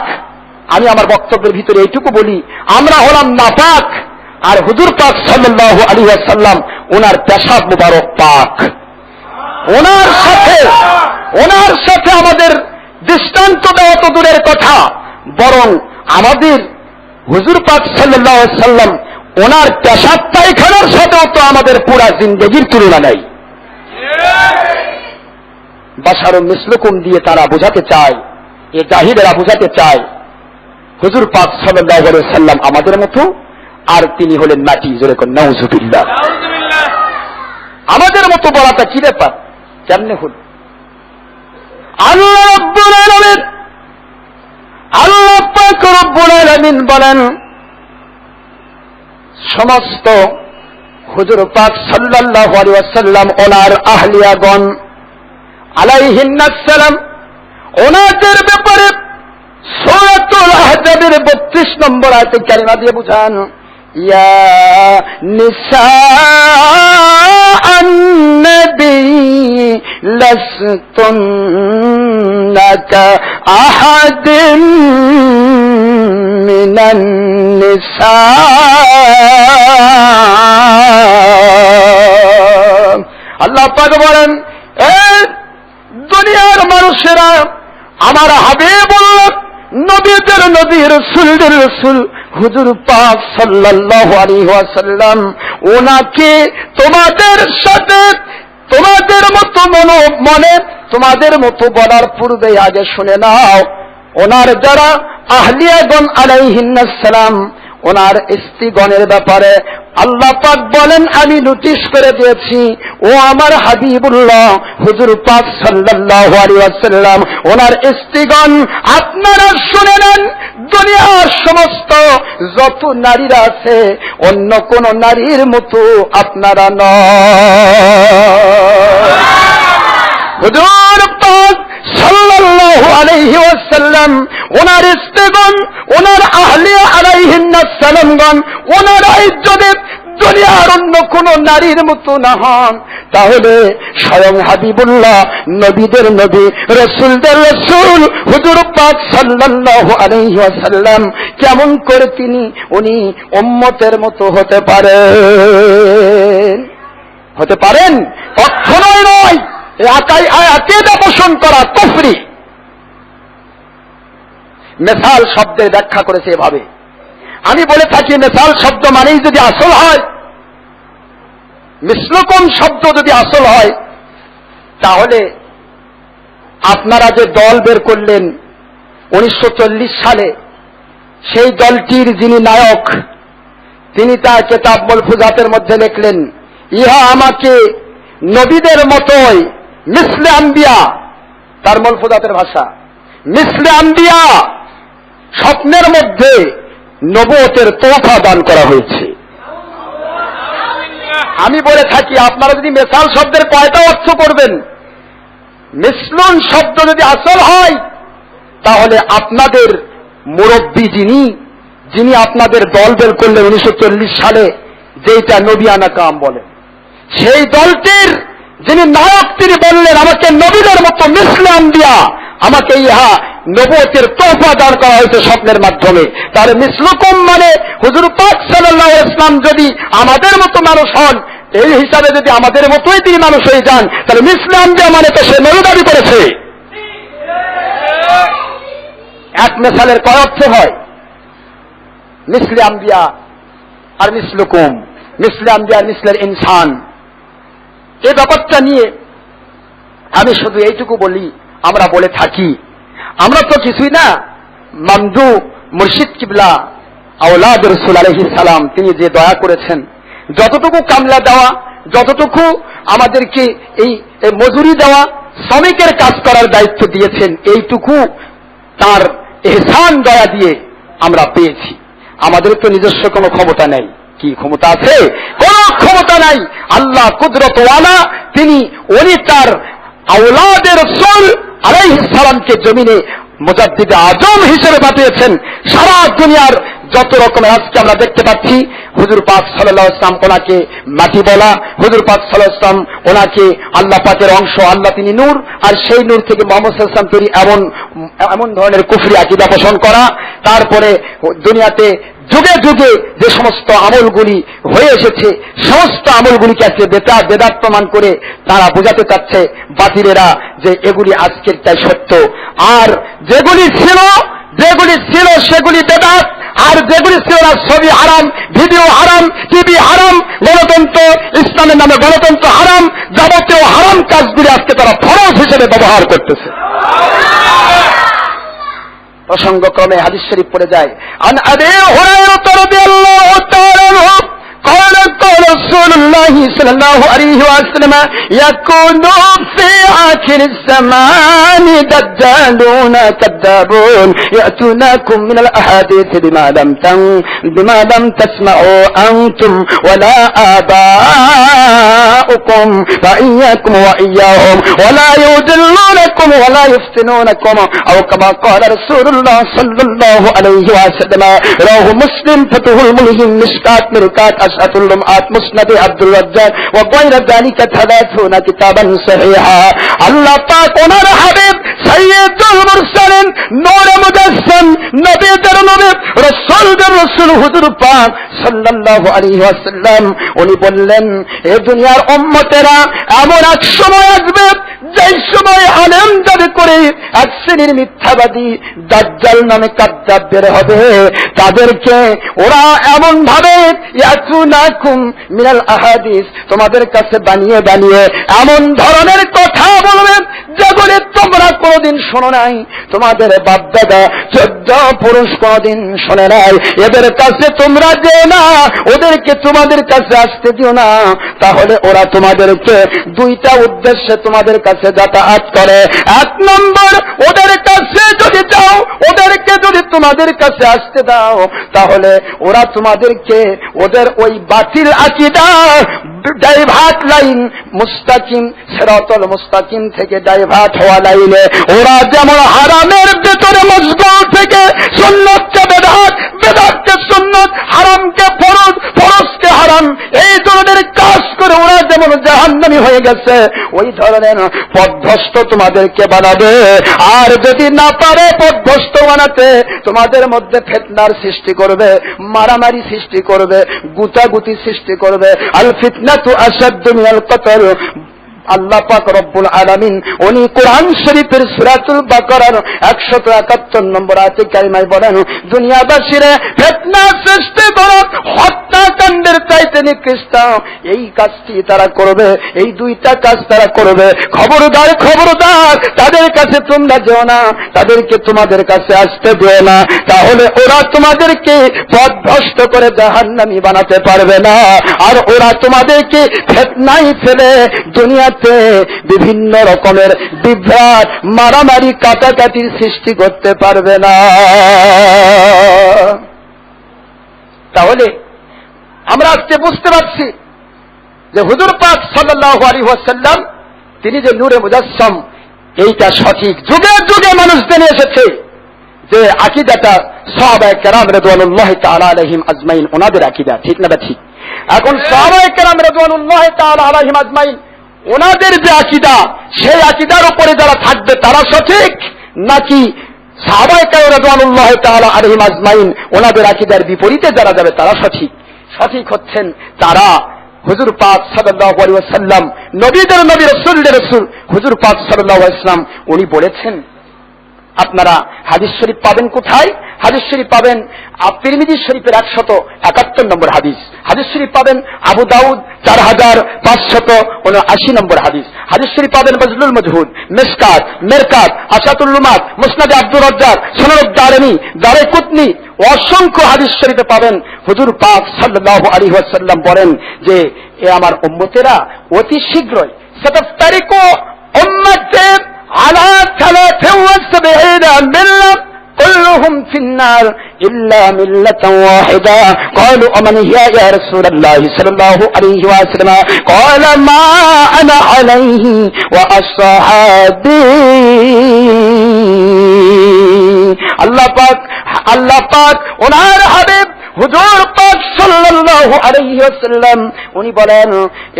আমি আমার বক্তব্যের ভিতরে এইটুকু বলি, আমরা হলাম নাপাক, আর হুজুর পাক সাল্লাল্লাহু আলাইহি ওয়াসাল্লাম ওনার পেশাব মুবারক পাক। ওনার সাথে আমাদের দৃষ্টান্ত দেওয়া তো দূরের কথা, বরং আমাদের হুজুর পাক সাল্লাল্লাহু আলাইহি ওয়াসাল্লাম ওনার পেশাব পায়খানার সাথেও তো আমাদের পুরা জিন্দেগির তুলনা নেই। বাশারু মিসলুকুম দিয়ে তারা বোঝাতে চায়, এ জাহিদেরা বোঝাতে চায় হুজুর পাক সাল্লাল্লাহু আলাইহি ওয়াসাল্লাম আমাদের মতো, আর তিনি হলেন মাটি। জোরে কোন নাউযুবিল্লাহ। আমাদের মতো বলাটা কি ব্যাপার, কেমনে হল? আল্লাহ রাব্বুল আলামিন, আল্লাহ পাক রব্বুল আলামিন বলেন সমস্ত হুজুর পাক সাল্লাল্লাহু আলাইহি ওয়াসাল্লাম ওনার আহলিয়াগণ আলাইহিন্নাস সালাম ওনাদের ব্যাপারে সূরাতুল আহজাবের 32 নম্বর আয়াতে কারিমা দিয়ে বুঝান, ইয়া নিসাআন নবী লাসতুন্না কাআহাদিন মিনান নিসা। আল্লাহ পাক বলেন, এ দুনিয়ার মানুষেরা আমার হাবিবুল্লাহ নবীদের নবী রাসূলদের রাসূল হুজুর পাক সাল্লাল্লাহু আলাইহি ওয়াসাল্লাম ওনাকে তোমাদের সাথে তোমাদের মতো মনে তোমাদের মতো বলার পূর্বে আগে শুনে নাও, ওনার যারা আহলিয়াগণ আলাইহিন্নাস সালাম ওনার স্ত্রীগণের ব্যাপারে আল্লাহ পাক বলেন আমি নোটিশ করে দিয়েছি, ও আমার হাবিবুল্লাহ হুজুর পাক সাল্লাল্লাহু আলাইহি ওয়াসাল্লাম ওনার স্ত্রীগণ আপনারা শুনে নেন, দুনিয়ার সমস্ত যত নারীরা আছে অন্য কোন নারীর মতো আপনারা নয়। হুজুর পাক সাল্লাল্লাহু আলাইহি ওয়াসাল্লাম ওনার স্ত্রীগণ ওনার আহলিয়া আলাইহিন্নাস সালামগণ ওনারাই যদি দুনিয়ার অন্য কোন নারীর মতো না হন, তাহলে স্বয়ং হাবিবুল্লাহ নবীদের নবী রাসূলদের রাসূল হুজুর পাক সাল্লাল্লাহু আলাইহি ওয়াসাল্লাম কেমন করে উনি উম্মতের মতো হতে পারেন? কখনোই নয়। আকীদা পোষণ করা কুফরি। মেসাল শব্দের ব্যাখ্যা করেছে এভাবে, আমি বলে থাকি মেসাল শব্দ মানেই যদি আসল হয়, মিসলুকুম শব্দ যদি আসল হয়, তাহলে আপনারা যে দল বের করলেন 1940 সালে, সেই দলটির যিনি নায়ক তিনি তার কিতাব মালফুজাতের মধ্যে লিখলেন, ইহা আমাকে নবীদের মতোই মিসলে আম্বিয়া, তার মালফুজাতের ভাষা মিসলে আম্বিয়া, স্বপ্নের মধ্যে নবুয়তের তোফা দান করা হয়েছে। আমি বলে থাকি আপনারা যদি মেসাল শব্দের কয়টা অর্থ করবেন, মিসলুন শব্দ যদি আসল হয়, তাহলে আপনাদের মুরব্বী যিনি আপনাদের দল বের করলেন 1940 সালে, যেটা নবিয়ানা কাম বলেন, সেই দলটির যিনি নায়ক তিনি বললেন আমাকে নবীদের মতো মিসলে আম্বিয়া, আমাকে ইহা নবুয়তের তোফা দান করা হয়েছে স্বপ্নের মাধ্যমে। তাহলে মিসলুকুম মানে হুজুর পাক সাল্লাল্লাহু আলাইহি ওয়াসাল্লাম যদি আমাদের মতো মানুষ হন, এই হিসাবে যদি আমাদের মতোই তিনি মানুষ হয়ে যান, তাহলে মিসলে আম্বিয়া মানে তো সে নবী দাবি করেছে। এক মেসালের কয় অর্থ হয়? মিসলে আম্বিয়া আর মিসলুকুম, মিসলে আম্বিয়া আর মিসলের ইনসান। এই ব্যাপারটা নিয়ে আমি শুধু এইটুকু বলি, আমরা বলে থাকি আমরা তো কিছুই না, মামদু মুর্শিদ কিবলা আওলাদ রাসূল আলাইহিস সালাম তিনি যে দয়া করেছেন, যতটুকু কামলা দেওয়া, যতটুকু আমাদেরকে এই মজুরি দেওয়া, শ্রমিকের কাজ করার দায়িত্ব দিয়েছেন, এইটুকু তার ইহসান দয়া দিয়ে আমরা পেয়েছি। আমাদের তো নিজস্ব কোনো ক্ষমতা নেই। কি ক্ষমতা আছে? কোন ক্ষমতা নাই। আল্লাহ কুদরতওয়ালা, উনি তার আওলাদের রাসূল আলাইহিস সালামকে জমিনে মুজাদ্দিদে আজম হিসেবে পাঠিয়েছেন। সারা দুনিয়ার যত রকমের আজকে আমরা দেখতে পাচ্ছি, হুজুর পাক সাল্লাল্লাহু আলাইহি ওয়াসাল্লাম ওনাকে মাটি বলা, হুজুর পাক সাল্লাল্লাহু আলাইহি ওয়াসাল্লাম ওনাকে আল্লাহ পাকের অংশ, আল্লাহ তিনি নূর, আর সেই নূর থেকে মুহাম্মদ সাল্লাল্লাহু আলাইহি ওয়াসাল্লাম তৈরি, এমন ধরনের কুফরি আকীদা পোষণ করা। তারপরে দুনিয়াতে যুগে যুগে যে সমস্ত আমলগুলি হয়ে এসেছে, সমস্ত আমলগুলিকে আজকে বেদাত প্রমাণ করে তারা বোঝাতে চাচ্ছে বাতিলেরা যে এগুলি আজকের চাই সত্য, আর যেগুলি ছিল সেগুলি বেদাত, আর যেগুলি ছিল না সবই হারাম। ভিডিও হারাম, টিভি হারাম, গণতন্ত্র, ইসলামের নামে গণতন্ত্র হারাম, যাবতীয় হারাম কাজগুলি আজকে তারা ফরজ হিসেবে ব্যবহার করতেছে। প্রসঙ্গক্রমে হাদিস শরীফ পড়ে যায়, আন আবি হুরায়রা রাদিয়াল্লাহু তাআলা আনহু قال قال رسول الله صلى الله عليه وسلم يكون في آخر الزمان دجالون كذابون يأتونكم من الأحاديث بما لم تسمعوا أنتم ولا آباؤكم فإياكم وإياهم ولا يضلونكم ولا يفتنونكم أو كما قال رسول الله صلى الله عليه وسلم رواه مسلم فتح الملهم مشكات مركات أشهد اللمعات مسند عبد الرزاق وغير ذلك 30 كتابا صحيحا। আল্লাহ পাক ওনার হাবিব সাইয়্যিদুল মুরসালিন নূর মুজাসসাম নবীদের নবী রাসূলদের রাসূল হুজুর পাক সাল্লাল্লাহু আলাইহি ওয়াসাল্লাম উনি বললেন, এই দুনিয়ার উম্মতেরা এমন এক সময় আসবে যেই সময় আলেম দাবি করে এক শ্রেণীর মিথ্যাবাদী দাজ্জাল নামে কায্যাব বের হবে। তাদেরকে ওরা এমন ভাবে ইয়াতুনাকুম মিনাল আহাদিস, তোমাদের কাছে বানিয়ে বানিয়ে এমন ধরনের কথা বলবেন যেগুলি তোমরা কোনদিন শোনো নাই, তোমাদের বাপ দাদা 14 পুরুষ কোনদিন শোনে নাই। এদের কাছে তোমরা যেও না, ওদেরকে তোমাদের কাছে আসতে দিও না। তাহলে ওরা তোমাদেরকে দুইটা উদ্দেশ্যে তোমাদের কাছে যাতায়াত করে। এক নম্বর, ওদের কাছে যদি যাও, ওদেরকে যদি তোমাদের কাছে আসতে দাও, তাহলে ওরা তোমাদেরকে ওদের ওই বাতিল আকীদা ডাইভার্ট লাইন মুস্তাকিম সিরাতুল মুস্তাকিম থেকে ডাইভার্ট হওয়া লাইনে ওরা যেমন হারামের ভেতরে মশগুল থেকে সুন্নতকে বেদাত, বেদাতকে সুন্নত, হারামকে ফরজ, ফরজকে হারাম, এই ধরনের কাজ করে ওরা যেমন জাহান্নামী হয়ে গেছে, ওই ধরনের পথভ্রষ্ট তোমাদেরকে বানাবে। আর যদি না পারে পথভ্রষ্ট বানাতে, তোমাদের মধ্যে ফিতনার সৃষ্টি করবে, মারামারি সৃষ্টি করবে, গুতাগুতি সৃষ্টি করবে। আল ফিতনাতু আশাদ্দু মিনাল কতল। আল্লাহ পাক রব্বুল আলামিন উনি কোরআন শরীফের সূরাতুল বাকারার 171 নম্বর আয়াতে কারিমায় বলেন, দুনিয়াবাসীরা ফিতনা সৃষ্টি করে হত্যাকাণ্ডের চাইতে নিকৃষ্ট এই কাজটি তারা করবে, এই দুইটা কাজ তারা করবে। খবরদার খবরদার, তাদের কাছে তোমরা যেও না, তাদেরকে তোমাদের কাছে আসতে দিও না, তাহলে ওরা তোমাদেরকে পথভ্রষ্ট করে জাহান্নামী বানাতে পারবে না। আর ওরা তোমাদেরকে ফিতনায় ফেলে দুনিয়া বিভিন্ন রকমের বিভ্রাট, মারামারি, কাটাকাটির সৃষ্টি করতে পারবে না। তাহলে আমরা আজকে বুঝতে পারছি যে হুজুর পাক সাল্লাল্লাহু আলাইহি ওয়াসাল্লাম তিনি যে নূরে মুজাসসাম, এইটা সঠিক। যুগে যুগে মানুষ জেনে এসেছে যে আকীদাটা সাহাবায়ে কেরাম রাদিয়াল্লাহু তাআলা আলাইহিম আজমাইন ওনাদের আকীদা, ঠিক না? ঠিক। এখন সাহাবায়ে কেরাম রাদিয়াল্লাহু তাআলা আলাইহিম আজমাইন ওনাদের যে আকীদা, সেই আকীদার উপরে যারা থাকবে তারা সঠিক, নাকি সাহাবায়ে কেরাম রাদিয়াল্লাহু তাআলা আলাইহিম আজমাইন ওনাদের আকীদার বিপরীতে যারা যাবে তারা সঠিক? সঠিক হচ্ছেন তারা হুজুর পাক সাল্লাল্লাহু আলাইহি ওয়াসাল্লাম, নবীদের নবী, রাসূলদের রাসূল হুজুর পাক সাল্লাল্লাহু আলাইহি ওয়াসাল্লাম উনি বলেছেন। আপনারা হাদিস শরীফ পাবেন কোথায়? হাদিস শরীফ পাবেন তিরমিজি শরীফের 171 নম্বর হাদিস। হাদিস শরীফ পাবেন আবু দাউদ 4579 নম্বর হাদিস। হাদিস শরীফ পাবেন বজলুল মজহুদ, মিশকাত, মিরকাত, আশাতুল লুমাত, মুসনাদ আব্দুর রাজ্জাক, সুনানুদ দারমি, দারকুতনি, অসংখ্য হাদিস শরীফে পাবেন হুজুর পাক সাল্লাল্লাহু আলাইহি ওয়াসাল্লাম বলেন যে এ আমার উম্মতেরা অতি শীঘ্রই সাতাফতারিকু উম্মতি আলা 73 মিল্লা كلهم في النار إلا ملة واحدة قالوا ومن هي يا رسول الله صلى الله عليه وسلم قال ما أنا عليه وأصحابي। আল্লাহ পাক ওনার হাবিব হুজুর পাক সাল্লাল্লাহু আলাইহি ওয়াসাল্লাম উনি বলেন,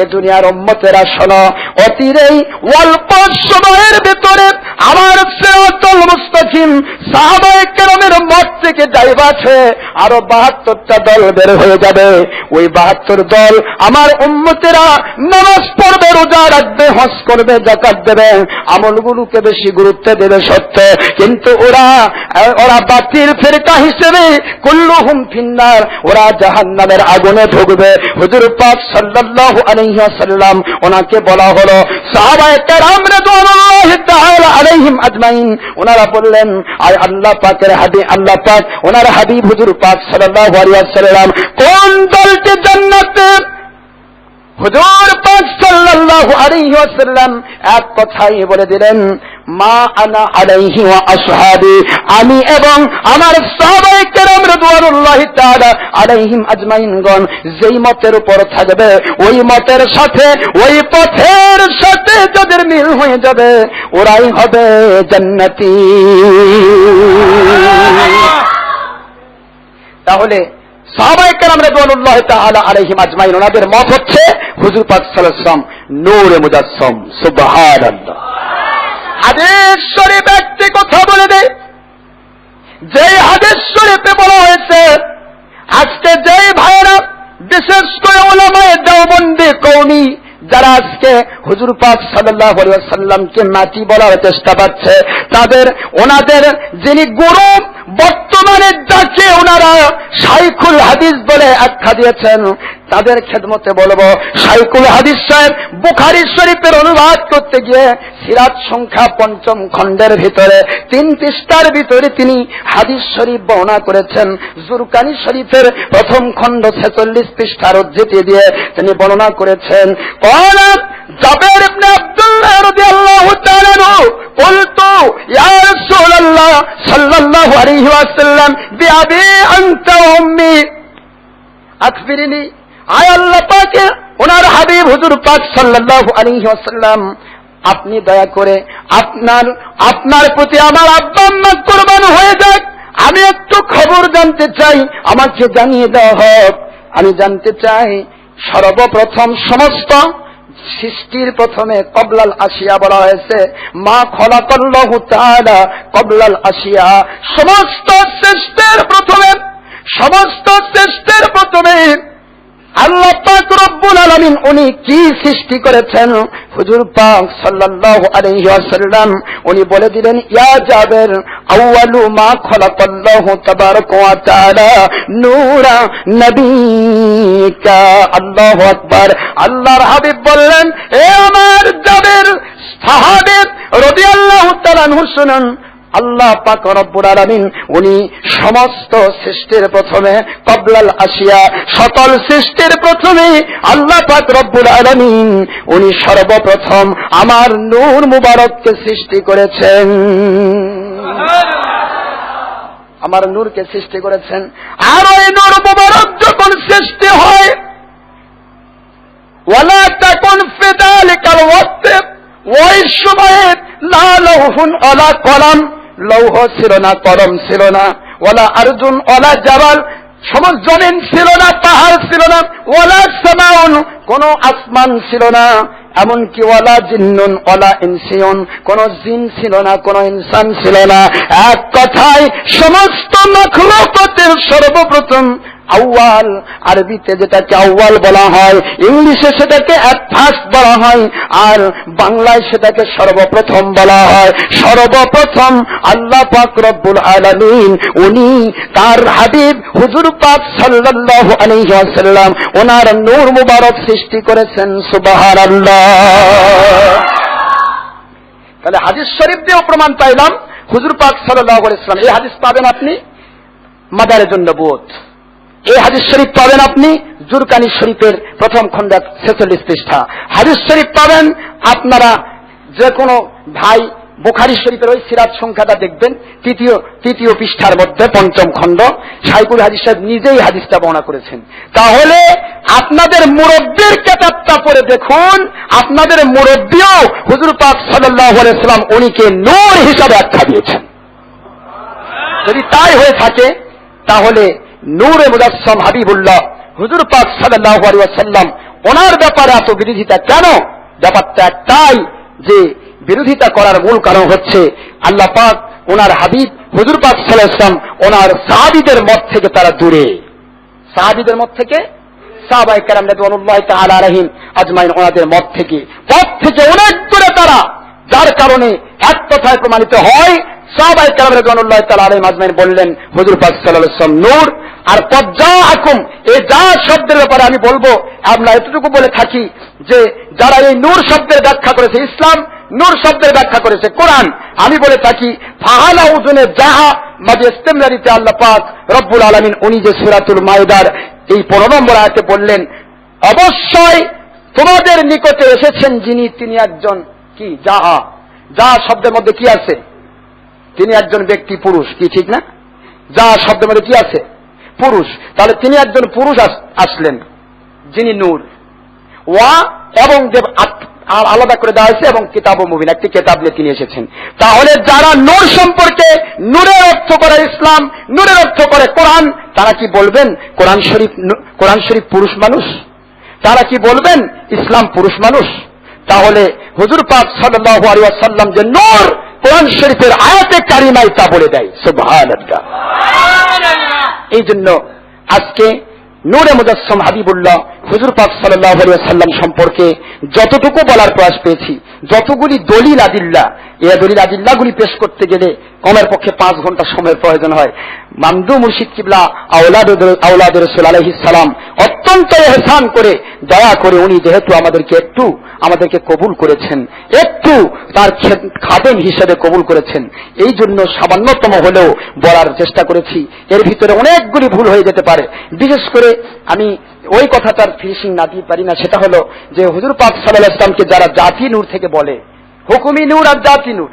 এ দুনিয়ার উম্মতেরা শোনো, অতিরেই অল্প সময়ের ভিতরে আমার সিরাতুল মুস্তাকিম সাহাবায়ে কেরামের মত থেকে যাইবাছে আরো 72টা দল বের হয়ে যাবে। ওই 72 দল আমার উম্মতেরা নামাজ পড়বে, রোজা রাখবে, হজ করবে, যাকাত দেবে, আমলগুলোকে বেশি গুরুত্ব দেবে সত্য, কিন্তু ওরা বাতিল ফিরকা হিসেবে কুল্লুহুম ফিন্নার, ওরা জাহান্নামের আগুনে ঢুকবে। হুজুর পাক সাল্লাল্লাহু আলাইহি ওয়াসাল্লাম ওনাকে বলা হলো, সাহাবায়ে কেরাম রাদিয়াল্লাহু তাআলা আলাইহিম আজমাইন, ওনারা বললেন আর আল্লাহ পাকের হাবিব, আল্লাহ পাক ওনার হাবিব হুজুর পাক সাল্লাল্লাহু আলাইহি ওয়াসাল্লাম কোন দলকে জান্নাতে? হুজুর পাক সাল্লাল্লাহু আলাইহি ওয়াসাল্লাম এক কথাই বলে দিলেন, মা আনা আলাইহি ওয়া আসহাবি, আমি এবং আমার সাহাবায়ে কেরাম রাদিয়াল্লাহু তাআলা আলাইহিম আজমাইনগণ যেই মতের উপর থাকবে, ওই মতের সাথে, ওই পথের সাথে যাদের মিল হয়ে যাবে, ওরাই হবে জান্নাতি। তাহলে সাহাবায়ে কেরাম রাদিয়াল্লাহু তাআলা আলাইহিম আজমাইন ওনাদের মত হচ্ছে হুজুর পাক সাল্লাল্লাহু আলাইহি ওয়াসাল্লাম নূরে মুজাসসাম। সুবহানাল্লাহ। হাদিস শরীফ একটি কথা বলে দেয়, যে হাদিস শরীফে বলা হয়েছে, আজকে যেই ভাইরা বিশেষ করে উলামায়ে দেওবন্দি কওমি যারা আজকে হুজুর পাক সাল্লাল্লাহু আলাইহি ওয়াসাল্লামকে মাটি বলার চেষ্টা করছে, ওনাদের যিনি গুরু বর্তমানে যাকে ওনারা শাইখুল হাদিস বলে আখ্যা দিয়েছেন, তাদের খেদমতে বলবো, শাইখুল হাদিস সাহেব বুখারী শরীফের অনুবাদ করতে গিয়ে সিরাত সংখ্যা 5ম খণ্ডের ভিতরে 3 পৃষ্ঠার ভিতরে তিনি হাদিস শরীফ বর্ণনা করেছেন। জুরকানি শরীফের 1ম খণ্ড 46 পৃষ্ঠার উদ্ধৃতি দিয়ে তিনি বর্ণনা করেছেন, ক্বালা জাবের ইবনে আব্দুল্লাহ রাদিয়াল্লাহু তাআলা আনহু, কুলতু ইয়া রাসূলুল্লাহ সাল্লাল্লাহু আলাইহি ওয়াসাল্লাম বিআবি আনতা ওয়া উম্মি আকফিরনি। আয় আল্লাহ পাকের ওনার হাবিব হুজুর পাক সাল্লাল্লাহু আলাইহি ওয়াসাল্লাম, আপনি দয়া করে আপনার প্রতি আমার আব্বা আম্মা কুরবান হয়ে যাক, আমি একটু খবর জানতে চাই, আমাকে জানিয়ে দেওয়া হোক। আমি জানতে চাই, সর্বপ্রথম সমস্ত সৃষ্টির প্রথমে কবলাল আসিয়া বলা হয়েছে, মা খলাকাল্লাহু তাআলা কবলাল আসিয়া, সমস্ত সৃষ্টির প্রথমে আল্লাহ পাক রব্বুল আলামিন উনি কি সৃষ্টি করেছেন? হুজুর পাক সাল্লাল্লাহু আলাইহি ওয়াসাল্লাম উনি বলে দিলেন, ইয়া জাবের, আউয়ালু মা খলাকাল্লাহু তাবারাকা ওয়া তাআলা নূরা নবিকা। আল্লাহু আকবার। আল্লাহর হাবিব বললেন, এ আমার জাবের সাহাবী রাদিয়াল্লাহু তাআলা আনহু, শুনুন, আল্লাহ পাক রব্বুল আলামিন উনি সমস্ত সৃষ্টির প্রথমে কবলাল আসিয়া, সকল সৃষ্টির প্রথমে আল্লাহ পাক রব্বুল আলামিন উনি সর্বপ্রথম আমার নূর মুবারককে সৃষ্টি করেছেন, আমার নূরকে সৃষ্টি করেছেন। আর ওই নূর মুবারক যখন সৃষ্টি হয়, ওয়ালা তাকুন ফি যালিকাল ওয়াক্ত, ওই সময়ে লা লাউহুন ওয়ালা কলম, লৌহ ছিল না, কলম ছিল না, ওয়ালা আরজুন ওয়ালা জাবাল, সমস্ত জমিন ছিল না, পাহাড় ছিল না, ওয়ালা সামাউন, কোন আসমান ছিল না, এমনকি ওয়ালা জিন্নুন ওয়ালা ইনসিয়ুন, কোন জিন ছিল না, কোন ইনসান ছিল না। এক কথায় সমস্ত মাখলুকাতের সর্বপ্রথম আউয়াল, আরবিতে যেটাকে আউয়াল বলা হয়, ইংলিশে সেটাকে এট ফার্স্ট বলা হয়, আর বাংলায় সেটাকে সর্বপ্রথম বলা হয়। সর্বপ্রথম আল্লাহ পাক রব্বুল আলামিন উনি তার হাবিব হুজুর পাক সাল্লাল্লাহু আলাইহি ওয়াসাল্লাম ওনার নূর মুবারক সৃষ্টি করেছেন। সুবহানাল্লাহ। তাহলে হাদিস শরীফ দিয়েও প্রমাণ পাইলাম হুজুর পাক সাল্লাল্লাহু আলাইহি ওয়াসাল্লাম। এই হাদিস পাবেন আপনি মাদারেজুন নবুয়ত, এই হাদিস শরীফ পাবেন আপনি জুরকানি শরীফের 1ম খণ্ড 46 পৃষ্ঠা। হাদিস শরীফ পাবেন আপনারা যে কোনো ভাই বুখারী শরীফের ওই সিরাত সংখ্যাটা দেখবেন, তৃতীয় পৃষ্ঠার মধ্যে 5ম খণ্ড, শাইখুল হাদিস সাহেব নিজেই হাদিসটা বর্ণনা করেছেন। তাহলে আপনাদের মুরব্বির কিতাবটা পড়ে দেখুন, আপনাদের মুরব্বিও হুজুর পাক সাল্লাল্লাহু আলাইহি ওয়াসাল্লাম উনিকে নূর হিসাবে আখ্যা দিয়েছেন। যদি তাই হয়ে থাকে, তাহলে নূরে মুজাসসাম হাবিবুল্লাহ হুজুর পাক সাল্লাল্লাহু আলাইহি ওয়াসাল্লাম ওনার ব্যাপারে এত বিরোধিতা কেন? ব্যাপারটা একটাই, যে বিরোধিতা করার মূল কারণ হচ্ছে আল্লাহ পাক ওনার হাবিব হুজুর পাক সাল্লাল্লাহু আলাইহি ওয়াসাল্লাম ওনার সাহাবীদের মত থেকে তারা দূরে, সাহাবীদের মত থেকে, সাহাবায়ে কেরাম রাদিয়াল্লাহু তাআলা আলাইহিম আজমাইন ওনাদের মত থেকে অনেক দূরে তারা, যার কারণে এক কথায় প্রমাণিত হয় সাহাবায়ে কেরাম রাদিয়াল্লাহু তাআলা আলাইহিম আজমাইন বললেন হুজুর পাক সাল্লাল্লাহু আলাইহি ওয়াসাল্লাম নূর। আর পজ্জাআকুম, এই যা শব্দের ব্যাপারে আমি বলবো, আমরা এতটুকু বলে থাকি যে যারা এই নূর শব্দের ব্যাখ্যা করেছে ইসলাম, নূর শব্দের ব্যাখ্যা করেছে কোরআন, আমি বলে থাকি ফাহালা উজুনে জাহা মাঝে ইস্তেমরারিতে আল্লাহ পাক রব্বুল আলামিন উনি যে সূরাতুল মায়েদার এই 15 নম্বর আয়াতে বললেন, অবশ্যই তোমাদের নিকটে এসেছেন যিনি, তিনি একজন কি জাহা, যা শব্দের মধ্যে কি আছে, তিনি একজন ব্যক্তি পুরুষ, কি ঠিক না? যা শব্দের মধ্যে কি আছে, পুরুষ, তাহলে তিনি একজন পুরুষ আসলেন যিনি নূর। ওয়া এবং দেব আলাদা করে দেওয়া হয়েছে, এবং কিতাব ও মুবিন, একটি কিতাব নিয়ে তিনি এসেছেন। তাহলে যারা নূর সম্পর্কে, নূরের অর্থ করে ইসলাম, নূরের অর্থ করে কোরআন, তারা কি বলবেন কোরআন শরীফ পুরুষ মানুষ? তারা কি বলবেন ইসলাম পুরুষ মানুষ? তাহলে হুজুর পাক সাল্লাল্লাহু আলাইহি ওয়াসাল্লাম যে নূর কোরআন শরীফের আয়াতে কারিমায় তা বলে দেয়, সুবহানাল্লাহ। এই জন্য আজকে নূরে মুজাসসাম হাবিবুল্লাহ হুজুর পাক সাল্লাল্লাহু আলাইহি ওয়াসাল্লাম সম্পর্কে যতটুকু বলার প্রয়াস পেয়েছি, যতগুলি দলিল আদিল্লা, এই দলিল আদিল্লাগুলি পেশ করতে গেলে কমের পক্ষে 5 ঘন্টা সময়ের প্রয়োজন হয়। মামদু মুর্শিদ কিবলা আওলাদ রাসূল আলাইহিস সালাম অত্যন্ত ইহসান করে, দয়া করে উনি যেহেতু আমাদেরকে কবুল করেছেন, একটু তার খাদেম হিসেবে কবুল করেছেন, এই জন্য সামান্যতম হলেও বলার চেষ্টা করেছি। এর ভিতরে অনেকগুলি ভুল হয়ে যেতে পারে, বিশেষ করে আমি ওই কথাটার ফিনিশিং না দিয়ে পারি না, সেটা হলো যে হুজুর পাক সাল্লাল্লাহু আলাইহি ওয়াসাল্লামকে যারা জাতি নূর থেকে বলে, হুকুমি নূর আর জাতি নূর,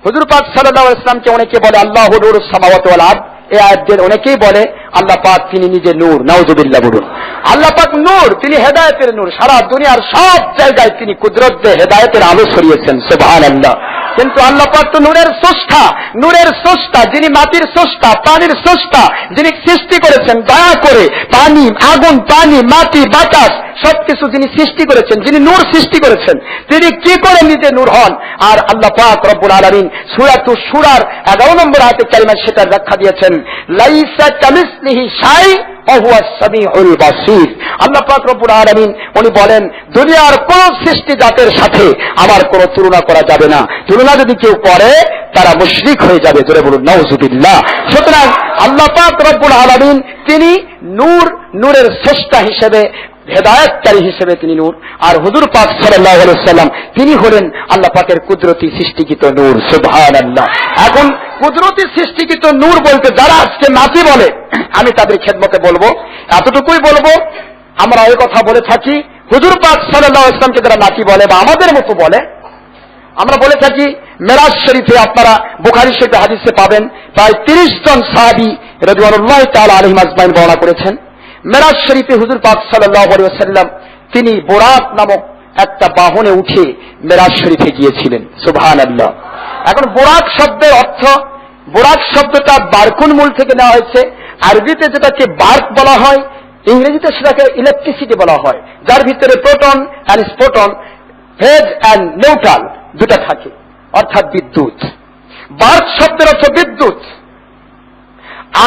হুজুর পাক সাল্লাল্লাহু আলাইহি ওয়াসাল্লামকে অনেকে বলে আল্লাহু নূরুস সামাওয়াতি ওয়াল আরদ, এই আয়াতদের অনেকেই বলে আল্লাহ পাক তিনি নিজে নূর, নাউযুবিল্লাহ বলুন। আল্লাহ পাক নূর, তিনি হেদায়েতের নূর, সারা দুনিয়ার সব জায়গায় তিনি কুদরত দিয়ে হেদায়েতের আলো ছড়িয়েছেন, সুবহানাল্লাহ। কিন্তু আল্লাহ পাক তো নূরের স্রষ্টা, যিনি মাটির স্রষ্টা, পানির স্রষ্টা, যিনি সৃষ্টি করেছেন দয়া করে, পানি, আগুন, পানি, মাটি, বাতাস সবকিছু যিনি সৃষ্টি করেছেন, যিনি নূর সৃষ্টি করেছেন, তিনি কি করে নিজে নূর হন? আর আল্লাহ পাক রব্বুল আলামিন সূরাতুশ শূরার 11 নম্বর আয়াতে কারিমায় সেটার ব্যাখ্যা দিয়েছেন, লাইসা কামিসলিহি শাই ওয়া হুয়াস সামিউল বাসীর। আল্লাহ পাক রব্বুল আলামিন উনি বলেন দুনিয়ার কোন সৃষ্টি জাতের সাথে আমার কোনো তুলনা করা যাবে না, তুলনা যদি কেউ করে তারা মুশরিক হয়ে যাবে, জোরে বলুন নাউযুবিল্লাহ। সুতরাং আল্লাহ পাক রব্বুল আলামিন তিনি নূরের স্রষ্টা হিসেবে, হেদায়েতকারী হিসেবে তিনি নূর, আর হুজুর পাক সাল্লাল্লাহু আলাইহি ওয়াসাল্লাম তিনি হলেন আল্লাহ পাকের কুদরতি সৃষ্টিকৃত নূর, সুবহানাল্লাহ। এখন কুদরতি সৃষ্টিকৃত নূর বলতে যারা আজকে নাতি বলে, আমি তাদের খেদমতে বলবো, এতটুকুই বলবো, আমরা এই কথা বলে থাকি হুজুর পাক সাল্লাল্লাহু আলাইহি ওয়াসাল্লামকে যারা নাতি বলে বা আমাদের মতো বলে, আমরা বলে থাকি মেরাজ শরীফে, আপনারা বুখারী শরীফে হাদিসে পাবেন, প্রায় 30 জন সাহাবী রাদিয়াল্লাহু তাআলা আলাইহিম আজমাইন বর্ণনা করেছেন। মেরাজ শরীফে হুজুর পাক সাল্লাল্লাহু আলাইহি ওয়াসাল্লাম তিনি বোরাক নামক একটা বাহনে উঠে মেরাজ শরীফে গিয়েছিলেন, সুবহানাল্লাহ। এখন বোরাক শব্দের অর্থ, বোরাক শব্দটা বারকুন মূল থেকে নেওয়া হয়েছে, আরবিতে যেটাকে বার্ক বলা হয়, ইংরেজিতে সেটাকে ইলেকট্রিসিটি বলা হয়, যার ভিতরে প্রোটন অ্যান্ড স্পোটন, ফেজ অ্যান্ড নিউট্রাল দুটা থাকে, অর্থাৎ বিদ্যুৎ। বার্ক শব্দের অর্থ বিদ্যুৎ,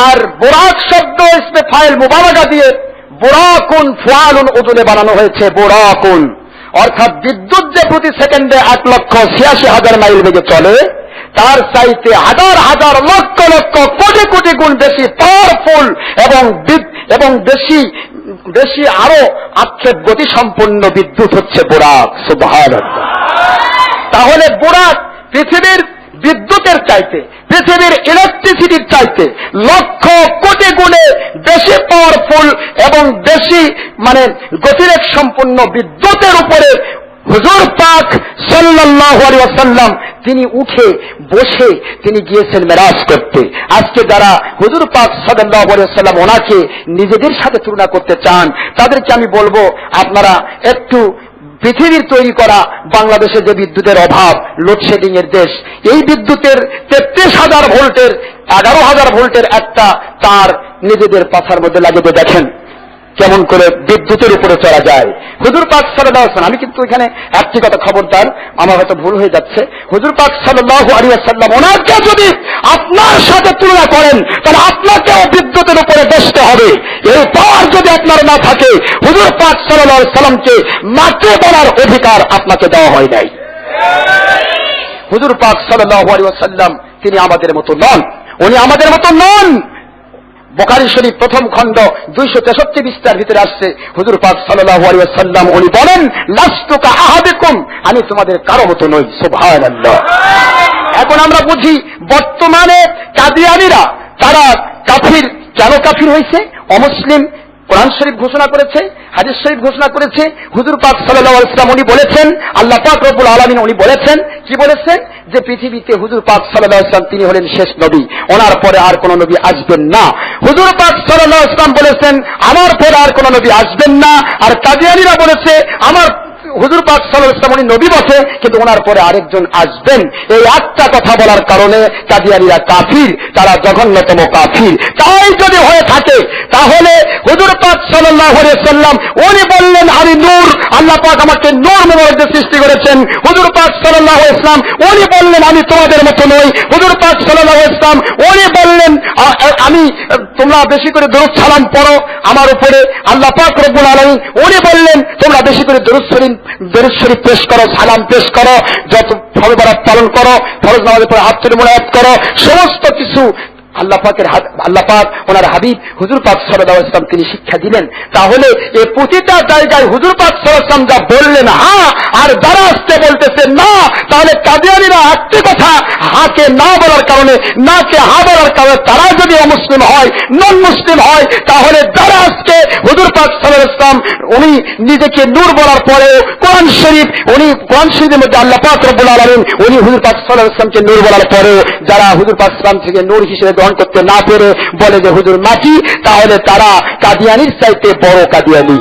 আর বোরাক শব্দ ইসমে ফাইল মুবালাগা দিয়ে বোরাকুন ফুয়ালুন ওজনে বানানো হয়েছে, বোরাকুন অর্থাৎ বিদ্যুৎ যে প্রতি সেকেন্ডে 8,86,000 মাইল বেগে চলে, তার চাইতে হাজার হাজার লক্ষ লক্ষ কোটি কোটি গুণ বেশি পাওয়ারফুল এবং বেশি আরো আক্ষেপ গতি সম্পন্ন বিদ্যুৎ হচ্ছে বোরাক, সুবহানাল্লাহ। তাহলে বোরাক পৃথিবীর বিদ্যুতের চাইতে, পৃথিবীর ইলেকট্রিসিটির চাইতে লক্ষ কোটি গুণে বেশি পাওয়ারফুল এবং বেশি গতিরেগ সম্পন্ন বিদ্যুতের উপরে হুজুর পাক সাল্লাল্লাহু আলাইহি ওয়াসাল্লাম তিনি উঠে বসে তিনি গিয়েছেন মেরাজ করতে। আজকে যারা হুজুর পাক সাল্লাল্লাহু আলাইহি ওয়াসাল্লাম ওনাকে নিজেদের সাথে তুলনা করতে চান, তাদেরকে আমি বলবো আপনারা একটু পৃথিবীর তৈরি করা বাংলাদেশে যে বিদ্যুতের অভাব, লোডশেডিং এর দেশ, এই বিদ্যুতের 33,000 ভোল্টের 11,000 ভোল্টের একটা তার নিজেদের পাছার মধ্যে লাগিয়ে দেখেন, কেমন করে বিদ্যুতের উপরে চলা যায়। হুজুর পাক সাল্লাল্লাহু আলাইহি ওয়াসাল্লাম, আমি কিন্তু এখানে একটি কথা খবরদার, আমার হয়তো ভুল হয়ে যাচ্ছে, হুজুর পাক সাল্লাল্লাহু আলাইহি ওয়াসাল্লাম ওনাকে যদি আপনার সাথে তুলনা করেন তাহলে আপনাকেও বিদ্যুতের উপরে বসতে হবে। এই পাওয়ার যদি আপনার না থাকে, হুজুর পাক সাল্লাল্লাহু আলাইহি ওয়াসাল্লামকে মাকে বলার অধিকার আপনাকে দেওয়া হয় নাই। হুজুর পাক সাল্লাল্লাহু আলাইহি ওয়াসাল্লাম তিনি আমাদের মতো নন, উনি আমাদের মতো নন। বুখারী শরীফ প্রথম খণ্ড 263 পৃষ্ঠার ভিতরে আসছে, হুজুর পাক সাল্লাল্লাহু আলাইহি ওয়াসাল্লাম উনি বলেন, লাস্তু কা আহাদিকুম, আমি তোমাদের কারো মতো নই। সুবহানাল্লাহ। এখন আমরা বুঝি বর্তমানে কাদিয়ানীরা তারা কাফির। কেন কাফির হয়েছে? অমুসলিম। কোরআন শরীফ ঘোষণা করেছে, হাদিস শরীফ ঘোষণা করেছে, হুজুর পাক সাল্লাল্লাহু আলাইহি ওয়াসাল্লাম উনি বলেছেন, আল্লাহ পাক রব্বুল আলামিন উনি বলেছেন, কি বলেছেন? যে পৃথিবীতে হুজুর পাক সাল্লাল্লাহু আলাইহি ওয়াসাল্লাম তিনি হলেন শেষ নবী, ওনার পরে আর কোন নবী আসবেন না। হুজুর পাক সাল্লাল্লাহু আলাইহি ওয়াসাল্লাম বলেছেন আমার পরে আর কোন নবী আসবেন না। আর কাদিয়ানীরা বলেছে আমার হুজুর পাক সাল্লাল্লাহু আলাইহি ওয়াসাল্লাম উনি নবী বটে, কিন্তু ওনার পরে আরেকজন আসবেন। এই একটা কথা বলার কারণে কাদিয়ানীরা কাফির, তারা জঘন্যতম কাফির। তাই যদি হয়ে থাকে তাহলে হুজুর পাক সাল্লাল্লাহু আলাইহি ওয়াসাল্লাম উনি বললেন আমি নূর, আল্লাহ পাক আমাকে নূর মোবারক দিয়ে সৃষ্টি করেছেন। হুজুর পাক সাল্লাল্লাহু আলাইহি ওয়াসাল্লাম উনি বললেন আমি তোমাদের মতো নই। হুজুর পাক সাল্লাল্লাহু আলাইহি ওয়াসাল্লাম উনি বললেন আমি তোমরা বেশি করে দরুদ সালাম পড়ো আমার উপরে। আল্লাহ পাক রব্বুল আলামিন উনি বললেন তোমরা বেশি করে দরুদ শরীফ পেশ করো, সালাম পেশ করো, যত ফরজ বারাত পালন করো, ফরজ নামাজের পরে হাত তুলে মুনাজাত করো, সমস্ত কিছু আল্লাহ পাক ওনার হাবিব হুজুর পাক সাল্লাল্লাহু আলাইহি ওয়াসাল্লাম তিনি শিক্ষা দিলেন। তাহলে এই প্রতিটা জায়গায় হুজুর পাক সাল্লাল্লাহু আলাইহি ওয়াসাল্লাম যা বললেন হ্যাঁ, আর যারা আসতে বলতেছে না, তাহলে কাদিয়ানীরা একটি কথা হাকে না বলার কারণে, নাকে হা বলার কারণে তারা যদি অমুসলিম হয়, নন মুসলিম হয়, তাহলে যারা আজকে হুজুর পাক সাল্লাল্লাহু আলাইহি ওয়াসাল্লাম উনি নিজেকে নূর বলার পরেও কোরআন শরীফের মধ্যে আল্লাহ পাক রব্বুল আলামিন উনি হুজুর পাক সাল্লাল্লাহু আলাইহি ওয়াসাল্লামকে নূর বলার পরেও যারা হুজুর পাক সাল্লাল্লাহু আলাইহি ওয়াসাল্লাম থেকে নূর হিসেবে গ্রহণ করতে না পেরে বলে যে হুজুর মাটি, তাহলে তারা কাদিয়ানীর চাইতে বড় কাদিয়ানী।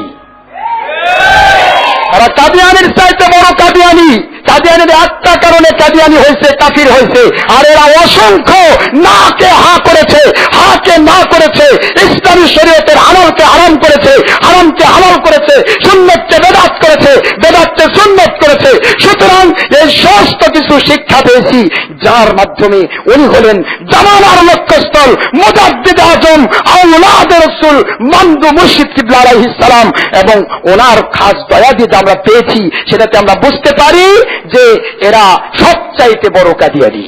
তারা কাদিয়ানীর চাইতে বড় কাদিয়ানী। কাদিয়ানীর একটা কারণে কাদিয়ানী হয়েছে, কাফির হয়েছে। আর এরা অসংখ্য নাকে হা করেছে, হাকে না করেছে, ইসলামী শরীয়তের হালালকে হারাম করেছে, হারামকে হালাল করেছে, সুন্নতকে বেদাত করেছে, বেদাতকে সুন্নত করেছে। সুতরাং এই সমস্ত কিছু শিক্ষা পেয়েছি যার মাধ্যমে উনি হলেন জামানার লক্ষ্যস্থল, মুজাদ্দিদ আজম আওলাদে রাসূল মামদু মুর্শিদ কিবলা আলাইহিস সালাম। এবং ওনার খাস দয়া দিয়ে আমরা পেয়েছি, সেটাতে আমরা বুঝতে পারি যে এরা সবচাইতে বড় কাদিয়ানী।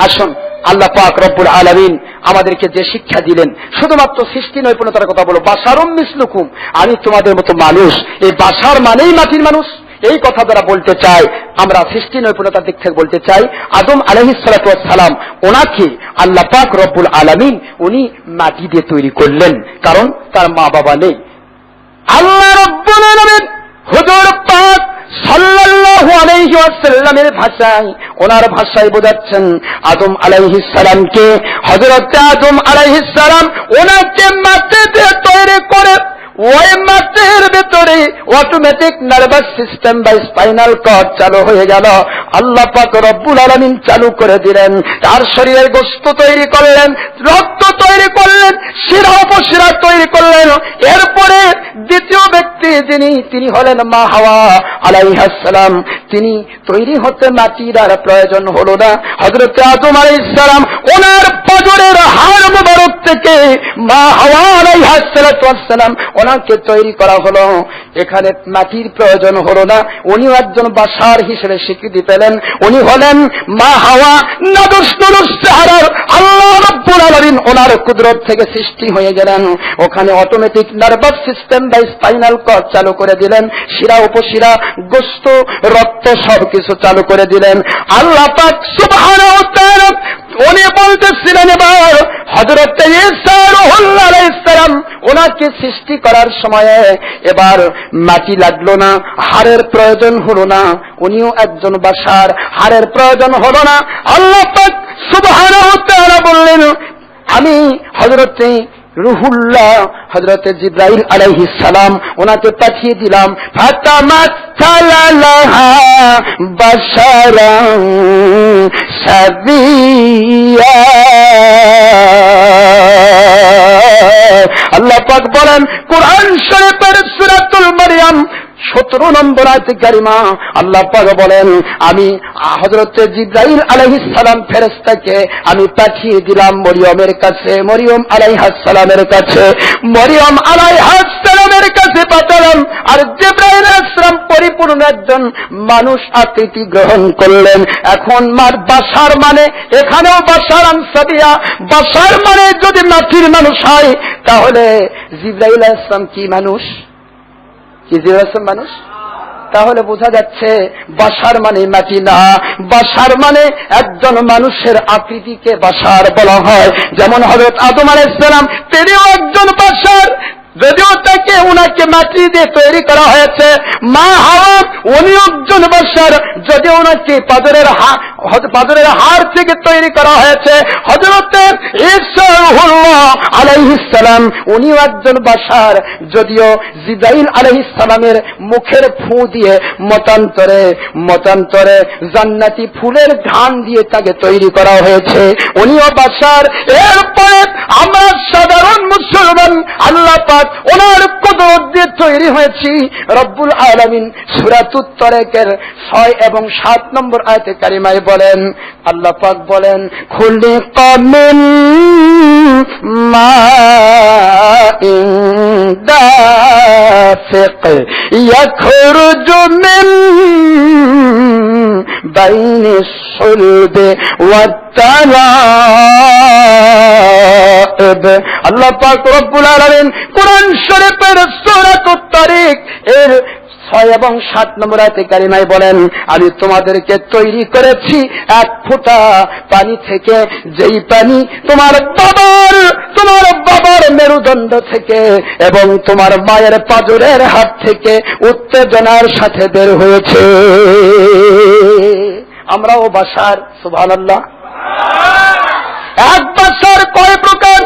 আসুন আল্লাহ পাক রব্বুল আলামিন আমাদেরকে যে শিক্ষা দিলেন, শুধুমাত্র সৃষ্টি নৈপুণ্যতার কথা বলো, বাশারুম মিসলুকুম, আমি তোমাদের মতো মানুষ। এই বাশার মানেই মাটির মানুষ। এই কথা দ্বারা বলতে চাই, আমরা সৃষ্টি নৈপুণ্যতার দিক থেকে বলতে চাই, আদম আলাইহিস সালাতু ওয়াস সালাম ওনাকে আল্লাহ পাক রব্বুল আলামিন উনি মাটি দিয়ে তৈরি করলেন, কারণ তার মা বাবা নেই। আল্লাহ রব্বুল আলামিন হুজুর পাক সাল্লাল্লাহু আলাইহি ওয়াসাল্লামের ভাষায়, ওনার ভাষায় বোঝাচ্ছেন আদম আলাইহিস সালামকে, হযরত আদম আলাইহিস সালাম ওনাকে মাটি দিয়ে তৈরি করে ওই মাটির ভিতরে অটোমেটিক নার্ভাস সিস্টেম বা স্পাইনাল কর্ড চালু হয়ে গেল। আল্লাহ পাক রব্বুল আলামিন চালু করে দিলেন। তার শরীরের গোশত তৈরি করলেন, রক্ত তৈরি করলেন, শিরা উপশিরা তৈরি করলেন। এরপরে দ্বিতীয় ব্যক্তি তিনি হলেন মা হাওয়া আলাইহিস সালাম। তিনি তৈরি হতে মাটির আর প্রয়োজন হলো না। হযরত আদম আলাইহিস সালাম ওনার পাজরের হাড় মুবারক থেকে মা হাওয়া আলাইহিস সালাম ওনাকে তৈরি করা হলো। এখানে মাটির প্রয়োজন হলো না। উনিও একজন বাশার হিসেবে স্বীকৃতি পেলেন। উনি হলেন মা হাওয়া। নাদুস নুরুস সাহারার আল্লাহ রাব্বুল আলামিন ওনার কুদরত থেকে সৃষ্টি হয়ে গেলেন। ওখানে অটোমেটিক নার্ভাস সিস্টেম বা স্পাইনাল কর্ড চালু করে দিলেন, শিরা উপশিরা গোশত রক্ত সবকিছু চালু করে দিলেন। আল্লাহ পাক সুবহানাহু ওয়া তাআলা উনি বলতেছিলেন এবার হযরত ঈসা রুহুল্লাহ আলাইহিস সালাম ওনাকে সৃষ্টি করার সময়ে এবার মাটি লাগলো না, হাড়ের প্রয়োজন হলো না। উনিও একজন বাশার, হাড়ের প্রয়োজন হলো না। আল্লাহ পাক সুবহানাহু ওয়া তাআলা বললেন আমি হযরত রুহুল্লাহ হযরত জিবরাইল আলাইহিস সালাম ওনাকে পাঠিয়ে দিলাম। ফাতামাসসালা লাহা বাশারান সাবিয়া হয়। আল্লাহ পাক বলেন কোরআন শরীফের সূরাতুল মারইয়াম 17 নম্বর আয়াতে কারিমা আল্লাহ পাক বলেন আমি হযরত জিবরাইল আলাইহিস সালাম ফেরেশতাকে আমি পাঠিয়ে দিলাম মরিয়মের কাছে, মরিয়ম আলাইহাস সালামের কাছে, মরিয়ম আলাইহাস সালামের কাছে পাঠালাম। আর জিবরাইল আলাইহিস সালাম পরিপূর্ণ একজন মানুষ আকৃতি গ্রহণ করলেন। এখন মার বাশার মানে এখানেও বাশার আনসাবিয়া, বাশার মানে যদি মাটির মানুষ হয় তাহলে জিবরাইল আলাইহিস সালাম কি মানুষ? মানুষ? তাহলে বোঝা যাচ্ছে বাশার মানে মাটি না, বাশার মানে একজন মানুষের আকৃতিকে বাশার বলা হয়। যেমন হযরত আদম আলাইহিস সালাম তিনিও একজন বাশার, যদিও তাকে উনাকে মাটি দিয়ে তৈরি করা হয়েছে। মা হাওয়া উনি একজন বাশার, যদিও উনাকে পাথরের হাড় থেকে তৈরি করা হয়েছে। হযরত ঈসা রূহুল্লাহ আলাইহিস সালাম উনিও একজন বাশার, যদিও জিবরাইল আলাইহিস সালামের মুখের ফু দিয়ে মতান্তরে জান্নাতি ফুলের ঘ্রাণ দিয়ে তাকে তৈরি করা হয়েছে, উনিও বাশার। এরপরে আমরা সাধারণ মুসলমান আল্লাহ পাক ওনার কুদরত দিয়ে তৈরি হয়েছি। রব্বুল আলামিন সূরাতুত তারিকের 6 এবং 7 নম্বর আয়াতে কারিমায় বলেন, আল্লাহ পাক বলেন খুলিকা মিন মাইন দাফিক ইয়াখরুজু মিন বাইনিস সুলবি ওয়াত তারাইব। আল্লাহ পাক রব্বুল আলামিন কোরআন শরীফের সূরাতুত তারিক এর 6 এবং 7 নম্বর আয়াতে কারিমায় বলেন আমি তোমাদেরকে তৈরি করেছি এক ফোঁটা পানি থেকে, যেই পানি তোমার বাবার মেরুদণ্ড থেকে এবং তোমার মায়ের পাঁজরের হাত থেকে উত্তেজনার সাথে বের হয়েছে। আমরাও বাশার, সুবহানাল্লাহ। এক বাশার কয় প্রকার?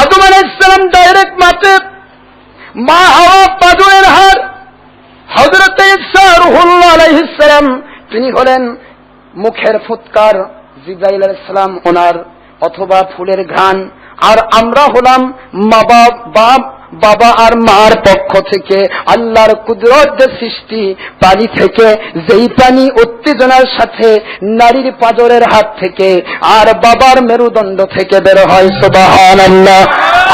আদম আলাইহিস সালাম ডাইরেক্ট মাটি, মা হাওয়া পাঁজরের হাড়, হযরত ঈসা রূহুল্লাহ আলাইহিস সালাম তিনি হলেন মুখের ফুৎকার, জিবরাইল আলাইহিস সালাম ওনার অথবা ফুলের ঘ্রাণ, আর আমরা হলাম বাবা আর মার পক্ষ থেকে আল্লাহর কুদরত সৃষ্টি পানি থেকে, যেই পানি উত্তেজনার সাথে নারীর পাঁজরের হাত থেকে আর বাবার মেরুদণ্ড থেকে বের হয়। সুবহানাল্লাহ।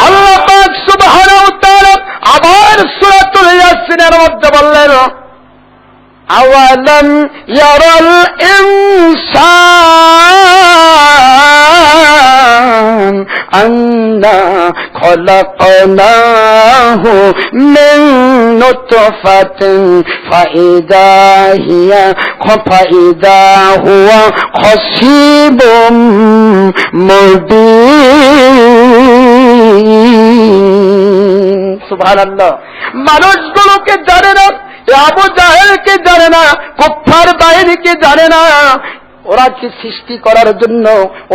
আল্লাহ পাক সুবহানাহু ওয়া তাআলা আবার সূরাতুল ইয়াসিনের মধ্যে বললেন আওয়ালাম ইয়ারাল ইনসান আন্না খলাকনাহু মিন নুতফাতিন ফাইদা হুয়া খাসিবুম মুবিন। সুবহানাল্লাহ। মানুষগুলোকে জানে না, আবু জাহেলকে জানে না, কুফার বাহিনীকে জানে না, ওরা কি সৃষ্টি করার জন্য,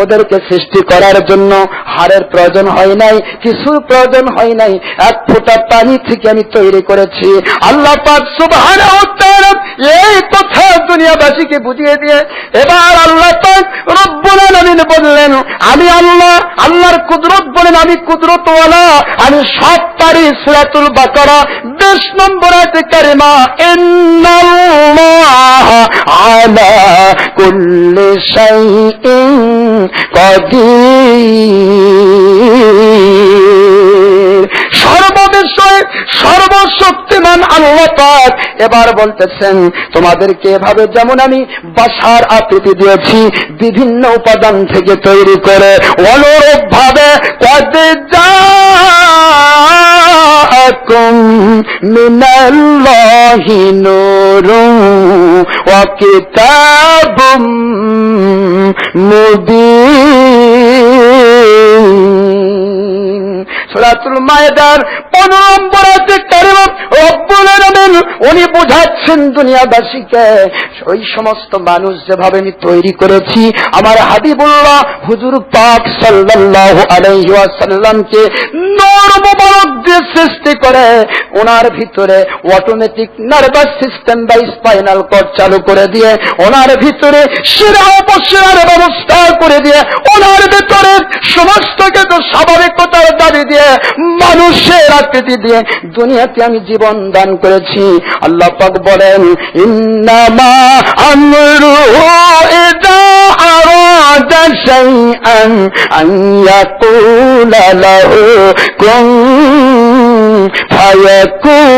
ওদেরকে সৃষ্টি করার জন্য হাড়ের প্রয়োজন হয় নাই, কিছুর প্রয়োজন হয় নাই, এক ফোঁটা পানি থেকে আমি তৈরি করেছি। আল্লাহ পাক সুবহানাহু ওয়া তাআলা এই কথা দুনিয়াবাসীকে বুঝিয়ে দিয়ে এবার আল্লাহ পাক রব্বুল আলামিন বললেন আমি আল্লাহর কুদরত বলেন আমি কুদরতওয়ালা, আমি সব পারি। সূরাতুল বাকারা 20 নম্বর আয়াতে কারিমা ইন্নাল্লাহা আলা কুল্লি শাইইন কাদির। সর্ববিষয়ে সর্বশক্তিমান আল্লাহ পাক এবার বলতেছেন তোমাদেরকে এভাবে যেমন আমি বাশার আকৃতি দিয়েছি বিভিন্ন উপাদান থেকে তৈরি করে, অনুরূপ ভাবে কদ জাআকুম মিনাল্লাহি নূরুন ওয়া কিতাবুম মুবিন। সূরাতুল মায়েদার 15 নম্বর আয়াতে কারিমা রব্বুল আলামিন উনি বোঝাচ্ছেন দুনিয়াবাসীকে ওই সমস্ত মানুষ যেভাবে আমি তৈরি করেছি আমার হাবিবুল্লাহ হুজুর পাক সাল্লাল্লাহু আলাইহি ওয়াসাল্লামকে নূর মুবারক দিয়ে সৃষ্টি করে ওনার ভিতরে অটোমেটিক নার্ভাস সিস্টেম বা স্পাইনাল কর্ড চালু করে দিয়ে ওনার ভিতরে শিরা উপশিরার ব্যবস্থা করে দিয়ে ওনার ভিতরে সমস্ত কিছু স্বাভাবিকতার দাবি দিয়ে মানুষের আকৃতি দিয়ে দুনিয়াতে আমি জীবন দান করেছি। আল্লাহ পাক বলেন, ইন্নামা আমরুহু ইযা আরাদা শাইআন আন ইয়াকুলা লাহু কুন ফায়াকুন।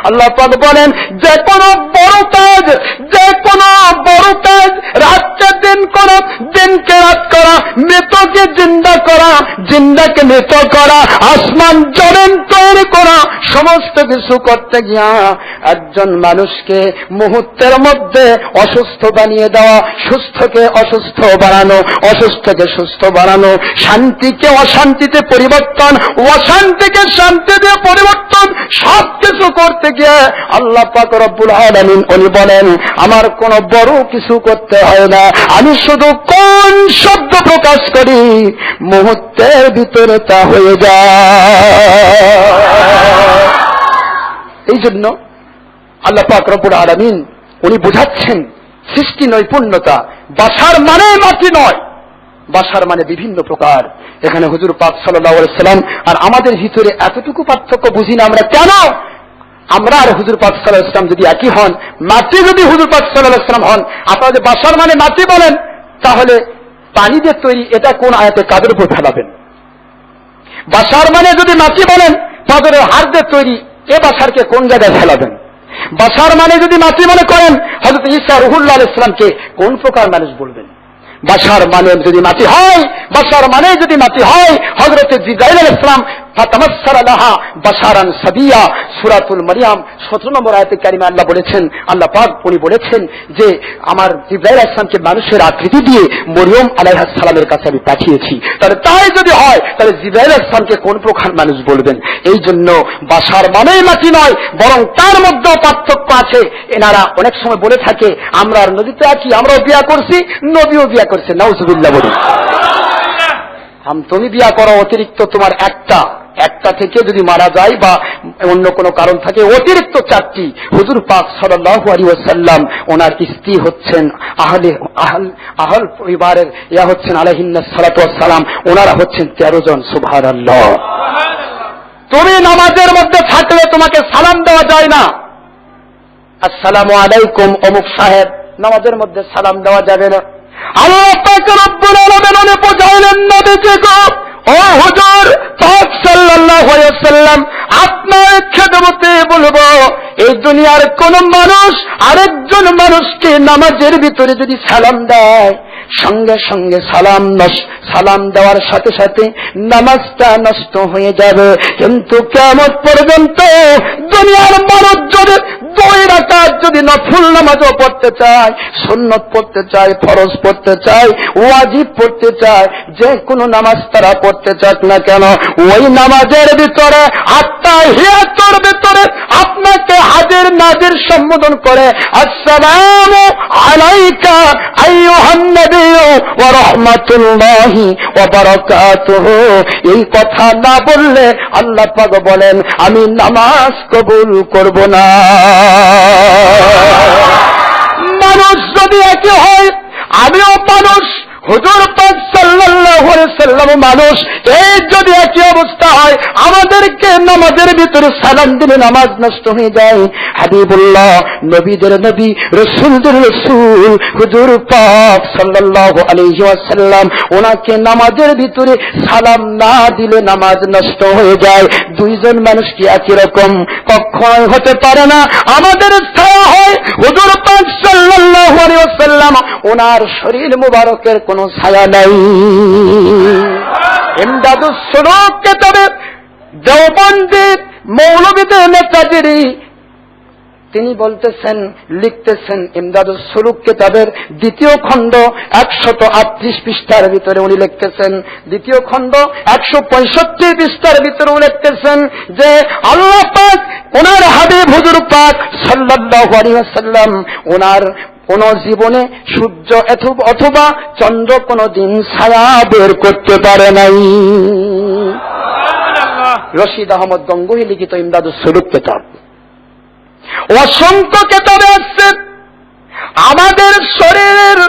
আল্লাহ পাক বলেন, যে কোনো বড় কাজ, যে কোনো বড় কাজ, রাতকে দিন করা, দিনকে রাত করা, মৃতকে জিন্দা করা, জিন্দাকে মৃত করা, আসমান জমিন তৈরি করা, সমস্ত কিছু করতে গিয়া একজন মানুষকে মুহূর্তের মধ্যে অসুস্থ বানিয়ে দেওয়া, সুস্থকে অসুস্থ বানানো, অসুস্থকে সুস্থ বানানো, শান্তিকে অশান্তিতে পরিবর্তন, অশান্তিকে শান্তিতে পরিবর্তন, সব কিছু করতে গিয়ে আল্লাহ পাক রব্বুল আলামিন উনি বলেন, আমার কোনো বড় কিছু করতে হয় না, আমি শুধু কোন শব্দ প্রকাশ করি মুহূর্তের ভিতরে তা হয়ে যায়। এই জন্য আল্লাহ পাক রব্বুল আলামিন উনি বোঝাচ্ছেন সৃষ্টি নৈপুণ্যতা। বাসার মানে মাটি নয়, বাসার মানে বিভিন্ন প্রকার। এখানে হুজুর পাক সাল্লাল্লাহু আলাইহি সাল্লাম আর আমাদের ভিতরে এতটুকু পার্থক্য বুঝি না আমরা কেন? আমরা আর হুজুর পাক সাল্লাল্লাহু আলাইহি সাল্লাম যদি একই হন, মাটি যদি হুজুর পাক সাল্লাল্লাহু আলাইহি সাল্লাম হন, আপনারা যে বাসার মানে মাটি বলেন, তাহলে পানি দিয়ে তৈরি এটা কোন আয়াতে কাদের উপর ফেলাবেন? বাসার মানে যদি মাটি বলেন, পাথরের হাড় দিয়ে তৈরি এ বাসারকে কোন জায়গায় ফেলাবেন? বাসার মানে যদি মাটি মনে করেন, হযরত ঈসা রূহুল্লাহ আলাইহিস সালামকে কোন প্রকার মানুষ বলবেন? বাসার মানে যদি মাটি হয়, বাসার মানে যদি মাটি হয়, হযরত জিবরাইল আলাইহিস সালাম ফাতামাসসালা লাহা বাশারান সাবিয়া, সূরাতুল মারইয়াম 17 নম্বর আয়াতে কারিমা আল্লাহ বলেছেন, আল্লাহ পাক উনি বলেছেন যে আমার জিবরাইল আলাইহিস সালামকে মানুষের আকৃতি দিয়ে মরিয়ম আলাইহিস সালামের কাছে আমি পাঠিয়েছি। তাহলে তাই যদি হয়, তাহলে জিবরাইল আলাইহিস সালামকে কোন প্রকার মানুষ বলবেন? এই জন্য বাসার মানেই মাটি নয়, বরং তার মধ্যেও পার্থক্য আছে। এনারা অনেক সময় বলে থাকে আমরা আর নদীতে আছি, আমরাও বিয়া করছি, নবীও বিয়া করছে, নাউজুবিল্লাহ বলি। তুমি বিয়া করো অতিরিক্ত তোমার একটা থেকে যদি মারা যায় বা অন্য কোনো কারণ থাকে অতিরিক্ত 4টি। হুজুর পাক সাল্লাল্লাহু আলাইহি ওয়াসাল্লাম ওনার স্ত্রী হচ্ছেন আহল পরিবারের ইয়া হচ্ছেন আলাইহিন্নাস সালাতু ওয়াস সালাম, ওনারা হচ্ছেন 13 জন। সুবহানাল্লাহ। তুমি নামাজের মধ্যে থাকলে তোমাকে সালাম দেওয়া যায় না, আসসালামু আলাইকুম অমুক সাহেব, নামাজের মধ্যে সালাম দেওয়া যাবে না। আল্লাহ পাক রব্বুল আলামিন উনি বুঝাইলেন নবীকে, ও হুজুর পাক সাল্লাল্লাহু আলাইহি ওয়াসাল্লাম, আপনার খেদমতে বলবো, এই দুনিয়ার কোন মানুষ আরেকজন মানুষকে নামাজের ভিতরে যদি সালাম দেয়, সঙ্গে সঙ্গে সালাম দেওয়ার সাথে সাথে নামাজটা নষ্ট হয়ে যাবে। কিন্তু কিয়ামত পর্যন্ত দুনিয়ার মানুষ যদি 2 রাকাত যদি নফল নামাজও পড়তে চায়, সুন্নত পড়তে চায়, ফরজ পড়তে চায়, ওয়াজিব পড়তে চায়, যে কোনো নামাজ তারা পড়তে চাক না কেন, ওই নামাজের ভিতরে আত্তাহিয়াতুর ভিতরে আপনাকে হাজির নাজির সম্বোধন করে আসসালামু আলাইকা আইয়ুহান নবী ওয়া রাহমাতুল্লাহি ওয়া বারাকাতুহু, এই কথা না বললে আল্লাহ পাক বলেন আমি নামাজ কবুল করব না। মানুষ যদি একই হয়, আমিও মানুষ, হুজুর পাক সাল্লাল্লাহু আলাইহি সাল্লাম মানুষ, এই যদি একই অবস্থা হয়, আমাদেরকে নামাজের ভিতরে সালাম দিলে নামাজ নষ্ট হয়ে যায়। হাবিবুল্লাহ, নবীদের নবী, রাসূলদের রাসূল হুজুর পাক সাল্লাল্লাহু আলাইহি ওয়াসাল্লাম, ওনাকে নামাজের ভিতরে সালাম না দিলে নামাজ নষ্ট হয়ে যায়। 2 জন মানুষ কি একই রকম? কখনোই হতে পারে না। আমাদের ছায়া হয় হুজুর পাক সাল্লাল্লাহু আলাইহি ওয়াসাল্লাম, ওনার শরীর মুবারকের কোনো ছায়া নাই। ইমদাদুস সুলুক কিতাবে দেওবন্দি মৌলভীদের নেতাজিরি তিনি বলতেছেন, লিখতেছেন, ইমদাদুস সুলুক কিতাবের 2য় খণ্ড 138 পৃষ্ঠার ভিতরে উনি লিখতেছেন, 2য় খণ্ড 165 পৃষ্ঠার ভিতরে উনি লিখতেছেন যে আল্লাহ পাক ওনার হাবিব হুজুর পাক সাল্লাল্লাহু আলাইহি ওয়াসাল্লাম ওনার কোন জীবনে সূর্য অথবা চন্দ্র কোনদিন ছায়া বের করতে পারে নাই। রশিদ আহমদ গঙ্গুহি লিখিত ইমদাদুস সুলুক কিতাব। অসংখ্য কিতাবে আছে আমাদের শরীরের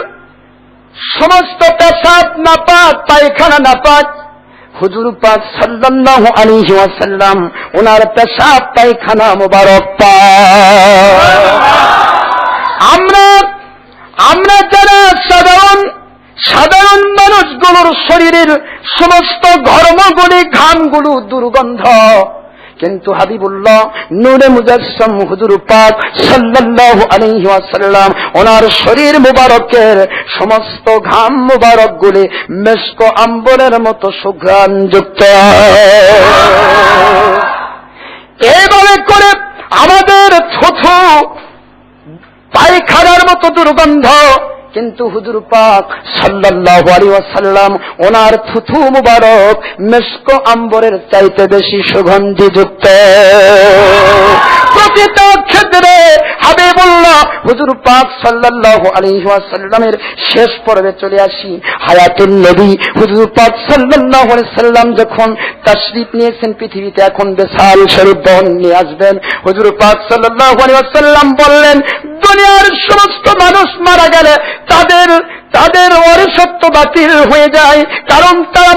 সমস্ত পেশাব নাপাক, পায়খানা নাপাক, হুজুর পাক সাল্লাল্লাহু আলাইহি ওয়াসাল্লাম ওনার পেশাব পায়খানা মুবারক পাক। আমরা যারা সাধারণ মানুষগুলোর শরীরের সমস্ত ঘর্মগুলি, ঘামগুলো দুর্গন্ধ, কিন্তু হাবিবুল্লাহ নূরে মুজাসসাম হুজুর পাক সাল্লাল্লাহু আলাইহি ওয়াসাল্লাম ওনার শরীর মুবারকের সমস্ত ঘাম মুবারকগুলি মেশক আম্বরের মতো সুঘ্রাণ যুক্ত। এইভাবে করে আমাদের থুথু পায়খানার মতো দুর্গন্ধ, কিন্তু হুজুর পাক সাল্লাল্লাহু আলাইহি ওয়াসাল্লাম ওনার থুথু মুবারক মেশক আম্বরের চাইতে বেশি সুগন্ধিযুক্ত। প্রতিটা ক্ষেত্রে হাবিবুল্লাহ হুজুর পাক সাল্লাল্লাহু আলাইহি ওয়াসাল্লামের শেষ পর্বে চলে আসি। হায়াতুন নবী হুজুর পাক সাল্লাল্লাহু আলাইহি ওয়াসাল্লাম যখন তাশরীফ নিয়েছেন পৃথিবীতে, এখন বিশাল শরীফ বহন নিয়ে আসবেন, হুজুর পাক সাল্লাল্লাহু আলাইহি ওয়াসাল্লাম বললেন, দুনিয়ার সমস্ত মানুষ মারা গেলে তাদের ওয়ারিসত্ব বাতিল হয়ে যায়, কারণ তারা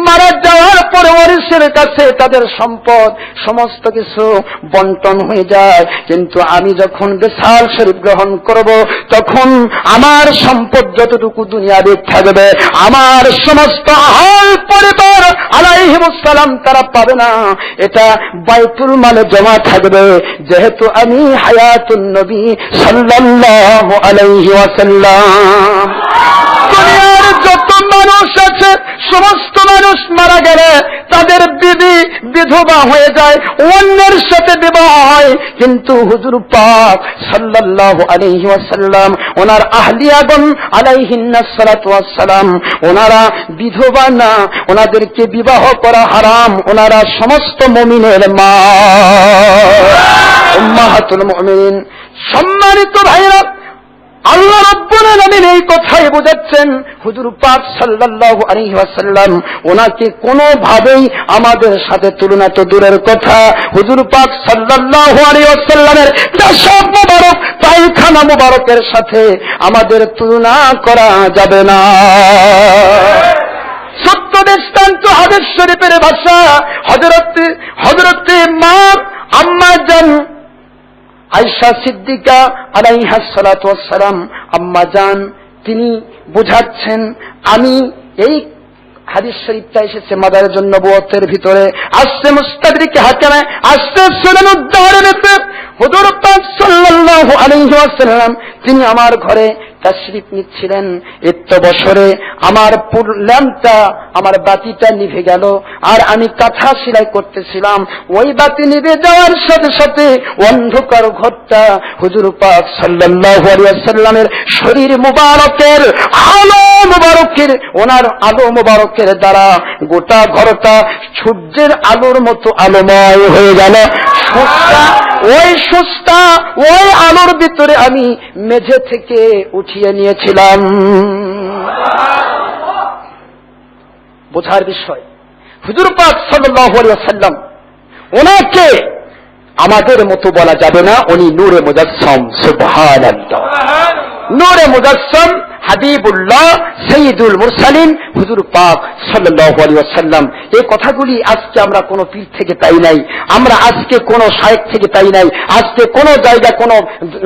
মারা যাওয়ার পরে ওয়ারিসের কাছে তাদের সম্পদ সমস্ত কিছু বন্টন হয়ে যায়। কিন্তু আমি যখন বিশাল শরীফ গ্রহণ করব, তখন আমার সম্পদ যতটুকু দুনিয়াতে থাকবে, আমার সমস্ত আহল পরিবার আলাইহিমুস সালাম তারা পাবে না, এটা বাইতুল মালে জমা থাকবে। যেহেতু আমি হায়াতুন নবী সাল্লাল্লাহু আলাইহি ওয়াসাল্লাম, দুনিয়ার যত মানুষ আছে সমস্ত মানুষ মারা গেলে তাদের বিবি বিধবা হয়ে যায়, অন্যের সাথে বিবাহ হয়, কিন্তু হুজুর পাক সাল্লাল্লাহু আলাইহি ওয়াসাল্লাম ওনার আহলিয়াগণ আলাইহিন্নাস সালাতু ওয়াস সালাম ওনারা বিধবা না, ওনাদেরকে বিবাহ করা হারাম, ওনারা সমস্ত মুমিনের মা, উম্মাহাতুল মুমিনিন। সম্মানিত ভাইরা, আল্লাহ রাব্বুল আলামিন এই কথাই বোঝাচ্ছেন, হুজুর পাক সাল্লাল্লাহু আলাইহি ওয়াসাল্লাম ওনাকে কোনোভাবেই আমাদের সাথে তুলনা তো দূরের কথা, হুজুর পাক সাল্লাল্লাহু আলাইহি ওয়াসাল্লামের পেশাব মুবারক, পায়খানা মুবারকের সাথে আমাদের তুলনা করা যাবে না। সত্য দৃষ্টান্ত হাদিস শরীফের ভাষা, হযরতে মা আম্মা জান আয়েশা সিদ্দিকা আলাইহাস সালাতু ওয়াস সালাম, আম্মা জান, তিনি বুঝাচ্ছেন, আমি এই হাদিস শরীফটা এসেছে মাদারের নবুয়তের ভিতরে, আসছে মুস্তাদরিকে হাকিমে, আসছে সুনানুদ দারমিতে, হুজুর পাক সাল্লাল্লাহু আলাইহি ওয়াসাল্লাম তিনি আমার ঘরে তাশরীফ নিচ্ছিলেন। এত বছরে আমার ল্যাম্পটা, আমার বাতিটা নিভে গেল, আর আমি কাঁথা সেলাই করতেছিলাম, ওই বাতি নিভে যাওয়ার সাথে সাথে অন্ধকার ঘরটা হুজুর পাক সাল্লাল্লাহু আলাইহি ওয়াসাল্লামের শরীর মুবারকের আলো মুবারকের, ওনার আলো মুবারকের দ্বারা গোটা ঘরটা সূর্যের আলোর মতো আলোময় হয়ে গেল। ওই আলোর ভিতরে আমি মেঝে থেকে উঠিয়ে নিয়েছিলাম। বোঝার বিষয়, হুজুর পাক সাল্লাল্লাহু আলাইহি ওয়াসাল্লাম ওনাকে আমাদের মতো বলা যাবে না, উনি নূরে মুজাসসাম। সুবহানাল্লাহ, নূরে মুজাসসাম হাবিবুল্লাহ সাইয়্যিদুল মুরসালিন হুজুর পাক সাল্লাল্লাহু আলাইহি ওয়াসাল্লাম। এই কথাগুলি আজকে আমরা কোন পীর থেকে পাই নাই, আমরা আজকে কোন শায়েখ থেকে পাই নাই, আজকে কোন জায়গা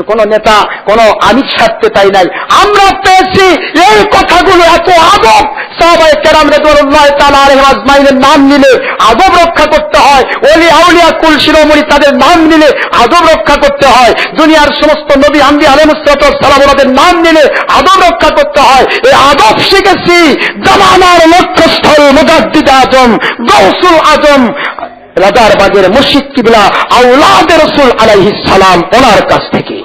কোন নেতা কোন আমির সাথে পাই নাই, আমরা পেয়েছি এই কথাগুলো। এত আদব সাহাবায়ে কেরাম রাদিয়াল্লাহু তাআলা আলাইহিম আজমাইনের নাম নিলে আদব রক্ষা করতে হয়, ওলি আউলিয়া কুল শিরোমণি তাদের নাম নিলে আদব রক্ষা করতে হয়, দুনিয়ার সমস্ত নবী আম্বিয়া আলাইহিস সালাম ওনাদের নাম নিলে আদব রক্ষা করতে হয়। এই আদব শিখেছি জামানার লক্ষ্যস্থল মুজাদ্দিদ আজম গৌসুল আজম রাজারবাগের মুর্শিদ কিবলা আওলাদ রাসূল আলাইহিস সালাম ওনার কাছ থেকে।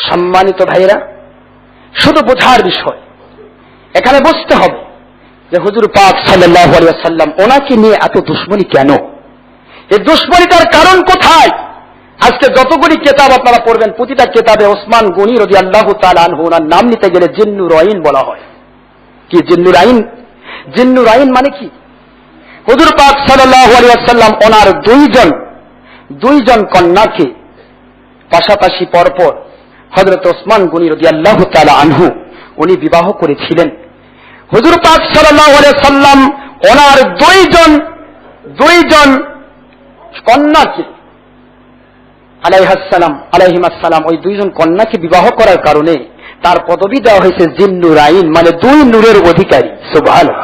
সম্মানিত ভাইরা, শুধু বোঝার বিষয়, এখানে বুঝতে হবে যে হুজুর পাক সাল্লাল্লাহু আলাইহি ওয়াসাল্লাম ওনাকে নিয়ে এত দুশমনী কেন, এই দুশমনীটার কারণ কোথায়? আজকে যতগুলি কেতাব আপনারা পড়বেন, প্রতিটা কেতাবে ওসমান গনি রাদিয়াল্লাহু তাআলা আনহু ওনার নাম নিতে গেলে জিন্নুর আইন বলা হয়। কি জিন্নুর আইন? জিন্নুর আইন মানে কি? হুজুর পাক সাল্লাল্লাহু আলাইহি ওয়াসাল্লাম ওনার দুইজন কন্যাকে পাশাপাশি পরপর হযরত ওসমান গনি রাদিয়াল্লাহু তাআলা আনহু উনি বিবাহ করেছিলেন। হুজুর পাক সাল্লাল্লাহু আলাইহি ওয়াসাল্লাম ওনার দুইজন কন্যাকে আলাইহিমাসসালাম ওই দুইজন কন্যাকে বিবাহ করার কারণে তার পদবি দেওয়া হয়েছে জিন্নুর আইন, মানে দুই নূরের অধিকারী। সুবহানাল্লাহ।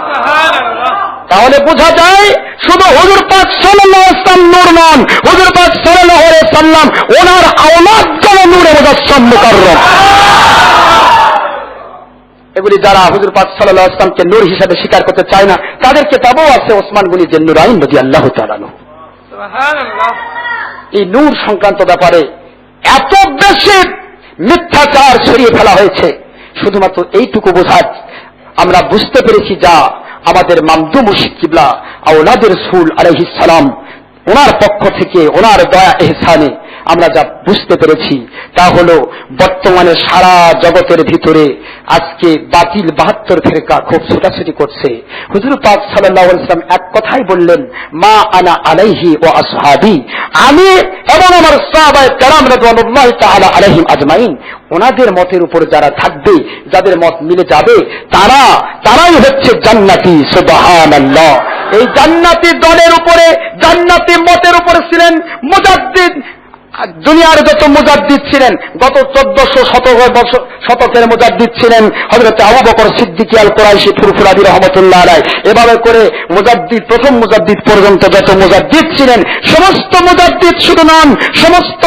তাহলে বোঝা যায় শুধু হুজুর পাক সাল্লাল্লাহু আলাইহি ওয়াসাল্লাম নূর নন, হুজুর পাক সাল্লাল্লাহু আলাইহি ওয়াসাল্লাম ওনার আওলাদ গুলো নূরে মুজাসসাম মুকাররম। এগুলি যারা হুজুর পাক সাল্লাল্লাহু আলাইহি ওয়াসাল্লামকে নূর হিসেবে স্বীকার করতে চায় না, তাদের কিতাবও আছে ওসমান গনি জিন্নুর আইন রাদিয়াল্লাহু তাআলা আনহু। সুবহানাল্লাহ। এই নূর সংক্রান্ত ব্যাপারে এত বেশি মিথ্যাচার ছড়িয়ে ফেলা হয়েছে, শুধুমাত্র এইটুকু বোঝায় আমরা বুঝতে পেরেছি যা আমাদের মামদু মুর্শিদ কিবলা আওলাদের রাসূল আলাইহিস সালাম ওনার পক্ষ থেকে ওনার দয়া ইহসানে আমরা যা বুঝতে পেরেছি তা হলো বর্তমানে সারা জগতের ভিতরে আজকে বাতিল 72 ফিরকা খুব ছোটাছুটি করছে। হুজুর পাক সাল্লাল্লাহু আলাইহি ওয়াসাল্লাম এক কথাই বললেন, মা আনা আলাইহি ওয়া আসহাবি, আমি এবং আমার সাহাবায়ে কেরাম রাদিয়াল্লাহু তাআলা আলাইহিম আজমাইন, ওনাদের মতের উপর যারা থাকবে, যাদের মত মিলে যাবে, তারাই হচ্ছে জান্নাতি। সুবহানাল্লাহ। এই জান্নাতি দলের উপরে, জান্নাতি মতের উপরে ছিলেন মুজাদ্দিদ, দুনিয়ার যত মুজাদ্দিদ ছিলেন, গত 1400 শতকের মুজাদ্দিদ ছিলেন হযরত আবু বকর সিদ্দিক আল কুরাইশি ফুরফুরাদি রাহমাতুল্লাহ আলাইহি। এভাবে করে মুজাদ্দিদ, প্রথম মুজাদ্দিদ পর্যন্ত যত মুজাদ্দিদ ছিলেন, সমস্ত মুজাদ্দিদ শুধু নন, সমস্ত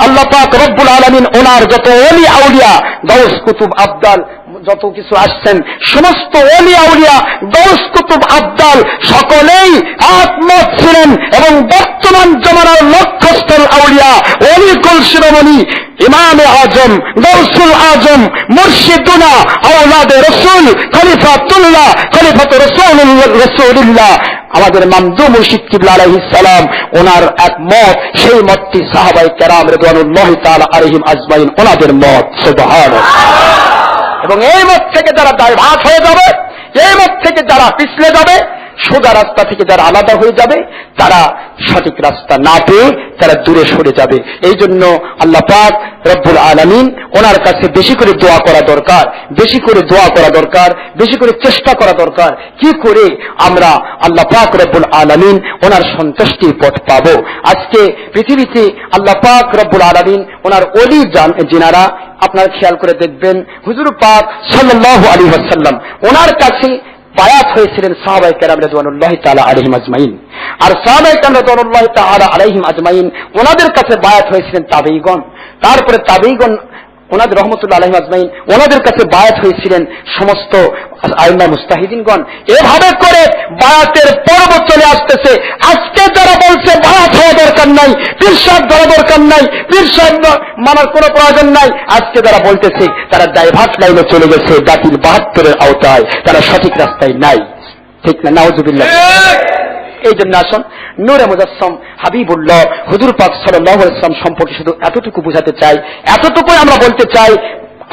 আল্লাহ পাক রব্বুল আলামিন ওনার যত ওলি আউলিয়া, গাউস কুতুব আবদাল যত কিছু আসছেন, সমস্ত ওলি আউলিয়া, গাউস কুতুব আবদাল সকলেই একমত ছিলেন। এবং বর্তমান জমানার লক্ষ্যস্থল আউলিয়া, ওলি কুল শিরোমণি ইমামে আজম, গাউসুল আজম, মুর্শিদুনা, আওলাদে রাসূল, খলিফাতুর রাসূলুল্লাহ, আমাদের মামদু মুর্শিদ কিবলা আলাইহিস সালাম ওনার এক মত, সেই মতটি সাহাবায়ে কেরাম রিদওয়ানুল্লাহি তাআলা আলাইহিম আজমাইন ওনাদের মত। সুবহানাল্লাহ। এবং এই মত থেকে যারা দায়ভাত হয়ে যাবে, এই মত থেকে যারা পিছলে যাবে, সোজা রাস্তা থেকে যারা আলাদা হয়ে যাবে, তারা সঠিক রাস্তা না পেয়ে তারা দূরে সরে যাবে। এই জন্য আল্লাহ পাক রব্বুল আলামিন ওনার কাছে বেশি করে দোয়া করা দরকার, বেশি করে দোয়া করা দরকার, বেশি করে চেষ্টা করা দরকার, কি করে আমরা আল্লাহ পাক রব্বুল আলামিন ওনার সন্তুষ্টির পথ পাবো। আজকে পৃথিবীতে আল্লাহ পাক রব্বুল আলামিন ওনার ওলি জিনারা, আপনারা খেয়াল করে দেখবেন হুজুর পাক সাল্লাল্লাহু আলাইহি ওয়াসাল্লাম ওনার কাছে বায়াত হয়েছিলেন সাহাবায়ে কেরাম রাদিয়াল্লাহু তাআলা আলাইহিম আজমাইন, আর সাহাবায়ে কেরাম রাদিয়াল্লাহু তাআলা আলাইহিম আজমাইন ওনাদের কাছে বায়াত হয়েছিলেন তাবেঈগণ, তারপরে তাবেঈগণ ওনাদের রহমতুল্লাহ আলাইহিম আজমাইন ওনাদের কাছে বায়াত হয়েছিলেন সমস্ত আইম্মা মুস্তাহিদিনগণ। এভাবে করে বায়াতের পর্ব চলে আসতেছে। আজকে যারা বলছে বায়াত হওয়া দরকার নাই, পীর সাহেব ধরা দরকার নাই, পীর সাহেব মানার কোনো প্রয়োজন নাই, আজকে যারা বলতেছে তারা দায়ভাত লাইনে চলে গেছে, বাতিল 72-এর আওতায়, তারা সঠিক রাস্তায় নাই। ঠিক না? নাউজুবিল্লাহ। এই জন্য আসুন নূরে মুজাসসাম হাবিবুল্লাহ হুজুর পাক সাল্লাল্লাহু আলাইহি ওয়াসাল্লাম সম্পর্কে শুধু এতটুকু বোঝাতে চাই, এতটুকুই আমরা বলতে চাই।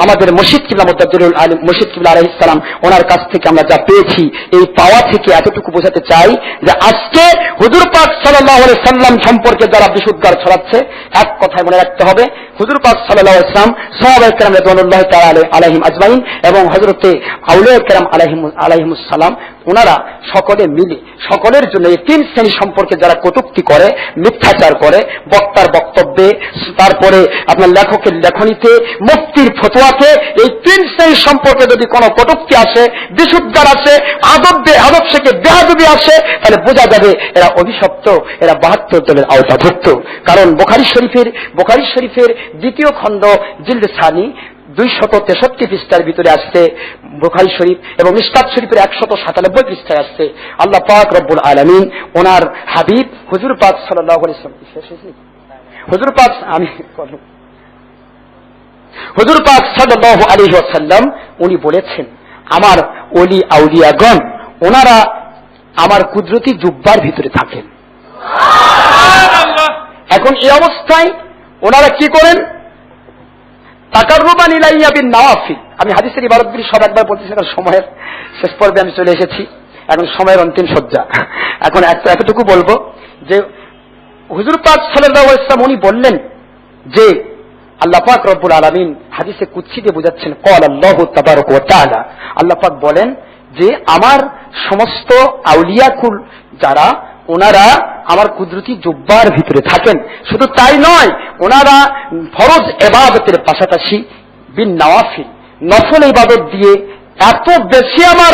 আমাদের মুর্শিদ কিবলা মুতাদ্দিরুল আলিম মুর্শিদ কিবলা আলাইহিস সালাম ওনার কাছ থেকে আমরা যা পেয়েছি, এই পাওয়া থেকে এতটুকু বোঝাতে চাই যে আজকে হুজুর পাক সাল্লাল্লাহু আলাইহি সাল্লাম সম্পর্কে যারা বিশুদ্ধার ছড়াচ্ছে, এক কথায় মনে রাখতে হবে, হুজুর পাক সাল্লাল্লাহু আলাইহি সাল্লাম, সাহাবায়ে কেরাম রাদিয়াল্লাহু তাআলা আলাইহিম আজমাইন এবং হযরতে আউলিয়া কেরাম আলাইহিমুস সালাম, ওনারা সকলে মিলে সকলের জন্য এই তিন শ্রেণী সম্পর্কে যারা কটূক্তি করে, মিথ্যাচার করে, বক্তার বক্তব্যে, তারপরে আপনার লেখকের লেখনীতে, মুফতির ফতোয়াতে, এই তিন শ্রেণী সম্পর্কে যদি কোনো কটূক্তি আসে, বিশুদ্ধার আসে, আদব থেকে বেয়াদবি আসে, তাহলে বোঝা যাবে এরা অভিশপ্ত, এরা 72 দলের আওতাভুক্ত। কারণ বুখারী শরীফের 2য় খণ্ড জিলদ সানি 263 পৃষ্ঠার ভিতরে আসছে বুখারী শরীফ, এবং মিশকাত শরীফের 197 পৃষ্ঠায় আসছে আল্লাহ পাক রব্বুল আলামিন ওনার হাবিব হুজুর পাক সাল্লাল্লাহু আলাইহি ওয়াসাল্লাম, হুজুর পাক সাল্লাল্লাহু আলাইহি ওয়াসাল্লাম উনি বলেছেন, আমার ওলি আউলিয়াগণ ওনারা আমার কুদরতি জুব্বার ভিতরে থাকেন। এখন এই অবস্থায় ওনারা কি করেন? তাকাররুবান ইলাইয়া বিন নওয়াফিল। আমি হাদিসের ইবারতগুলি সব একবার বলতেছি, কারণ সময়ের শেষ পর্বে আমি চলে এসেছি, এখন সময়ের অন্তিম সজ্জা। এখন এতটুকু বলবো যে হুজুর পাক সাল্লাল্লাহু আলাইহি ওয়াসাল্লাম উনি বললেন যে আল্লাহ পাক রব্বুল আলামিন হাদিসে কুদসি দিয়ে বোঝাচ্ছেন, ক্বাল আল্লাহু তাবারাকা ওয়া তাআলা, আল্লাহ পাক বলেন যে আমার সমস্ত আউলিয়াকুল যারা, ওনারা আমার কুদরতি জুব্বার ভিতরে থাকেন। শুধু তাই নয়, ওনারা ফরজ ইবাদতের পাশাপাশি বিন নওয়াফিল, নফল ইবাদত দিয়ে এত বেশি আমার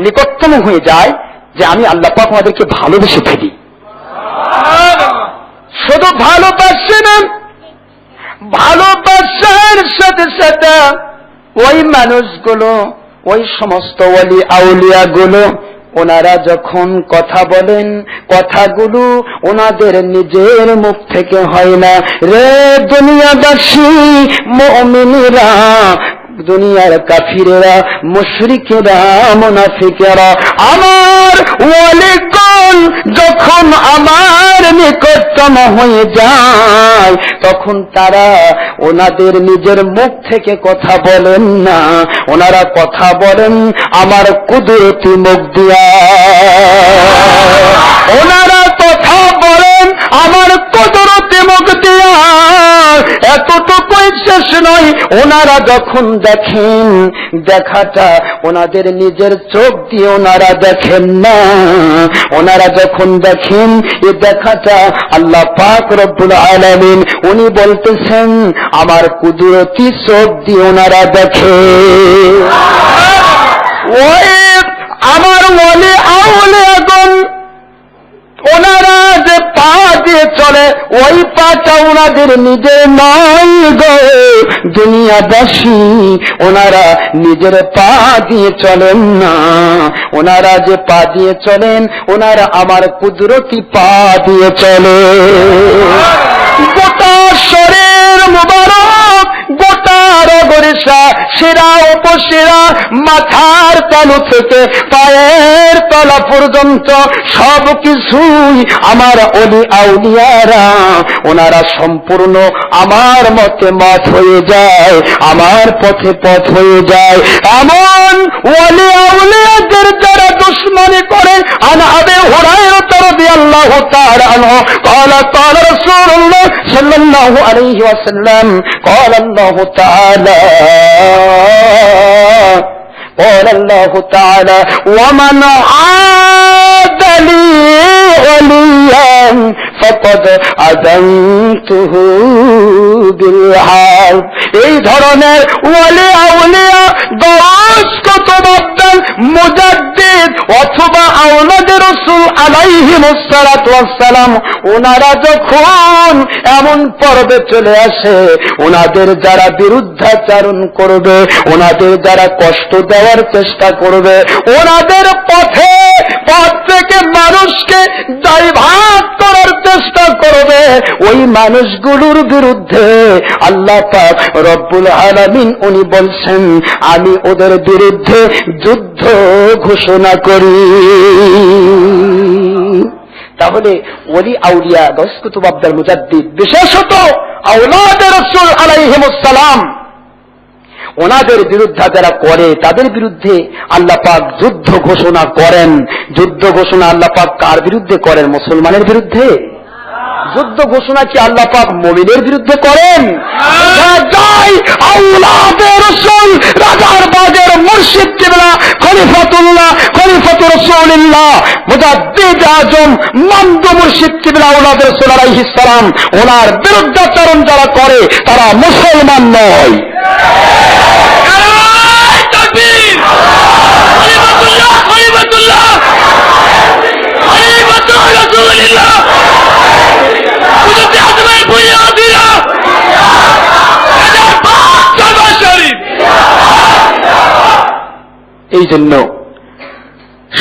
নিকটতম হয়ে যায় যে আমি আল্লাহ পাক ওনাদেরকে ভালোবেসে ফেলি। শুধু ভালোবাসে না, ভালোবাসার সাথে সাথে ওই মানুষগুলো, ওই সমস্ত ওলি আউলিয়া গুলো, ওনারা যখন কথা বলেন, কথাগুলো ওনাদের নিজের মুখ থেকে হয় না। রে দুনিয়াবাসী মুমিনেরা, দুনিয়ার কাফিরেরা, মুশরিকেরা, মুনাফিকেরা, আমার ওয়ালিগণ যখন আমার নিকটতম হয়ে যায়, তখন তারা ওনাদের নিজের মুখ থেকে কথা বলেন না, ওনারা কথা বলেন আমার কুদরতি মুখ দিয়া। ওনারা কথা বলেন আমার কুদরতি মুখ দিয়া। এতটুকুই শেষ নয়, ওনারা যখন দেখেন, দেখাটা ওনাদের নিজের চোখ দিয়ে ওনারা দেখেন না, ওনারা যখন দেখেন এই দেখাটা আল্লাহ পাক রব্বুল আলামিন উনি বলতেছেন আমার কুদরতি চোখ দিয়ে ওনারা দেখে। ওই আমার ওলি আউলিয়াগণ ওনারা যে পা দিয়ে চলে, ওই পাটা ওনাদের নিজের নয় গো দুনিয়াবাসী, ওনারা নিজের পা দিয়ে চলেন না, ওনারা যে পা দিয়ে চলেন, ওনারা আমার কুদরতি পা দিয়ে চলে। গোটা শরীর মুবারক, গোটা রগরেশা, সেরা উপসেরা, মাথার তালু থেকে পায়ের তলা পর্যন্ত সব কিছুই আমার ওলি আউলিয়ারা, ওনারা সম্পূর্ণ আমার মতে মত হয়ে যায়, আমার পথে পথ হয়ে যায়। এমন ওলি আউলিয়াদের যারা দুশমনি করে, আন আবি হুরায়রা রাদিয়াল্লাহু তাআলা আনহু قال قال رسول الله صلى الله عليه وسلم قال الله تعالى قال الله تعالى ومن عاد لي وليا فقد আযানতুহ বিল-হারব। এই ধরনের ওলি আউলিয়া, দশ কুতুবুদ্দিন, মুজাদ্দিদ অথবা আওলাদে রাসূল আলাইহিমুস সালাতু ওয়াস সালাম, ওনারা যখন এমন পর্বে চলে আসে, ওনাদের যারা বিরুদ্ধাচারণ করবে, ওনাদের যারা কষ্ট দেওয়ার চেষ্টা করবে, ওনাদের পথে পথ থেকে মানুষকে ডাইভার্ট করার চেষ্টা করবে, ওই মানুষগুলোর বিরুদ্ধে আল্লাহ পাক রব্বুল আলামিন উনি বলছেন আমি ওদের বিরুদ্ধে যুদ্ধ ঘোষণা করি। তাহলে ওলি আউলিয়া, গৌস কুতুব আব্দুল মুজাদ্দিদ, বিশেষত আওলাদে রাসূল আলাইহিমুস সালাম, ওনাদের বিরুদ্ধে যারা করে তাদের বিরুদ্ধে আল্লাহ পাক যুদ্ধ ঘোষণা করেন। যুদ্ধ ঘোষণা আল্লাহ পাক কার বিরুদ্ধে করেন? মুসলমানের বিরুদ্ধে। যুদ্ধ ঘোষণা কি আল্লাহ পাক মুমিনের বিরুদ্ধে করেন? আওলাদে রাসূল, রাজার বাগের মুর্শিদ কিবলা, খলিফাতুল্লাহ, খলিফাতুর রাসূলুল্লাহ, মুজাদ্দিদ আজম, মামদু মুর্শিদ কিবলা আওলাদে রাসূল আলাইহিস সালাম, ওনার বিরুদ্ধাচরণ যারা করে তারা মুসলমান নয়। এই জন্য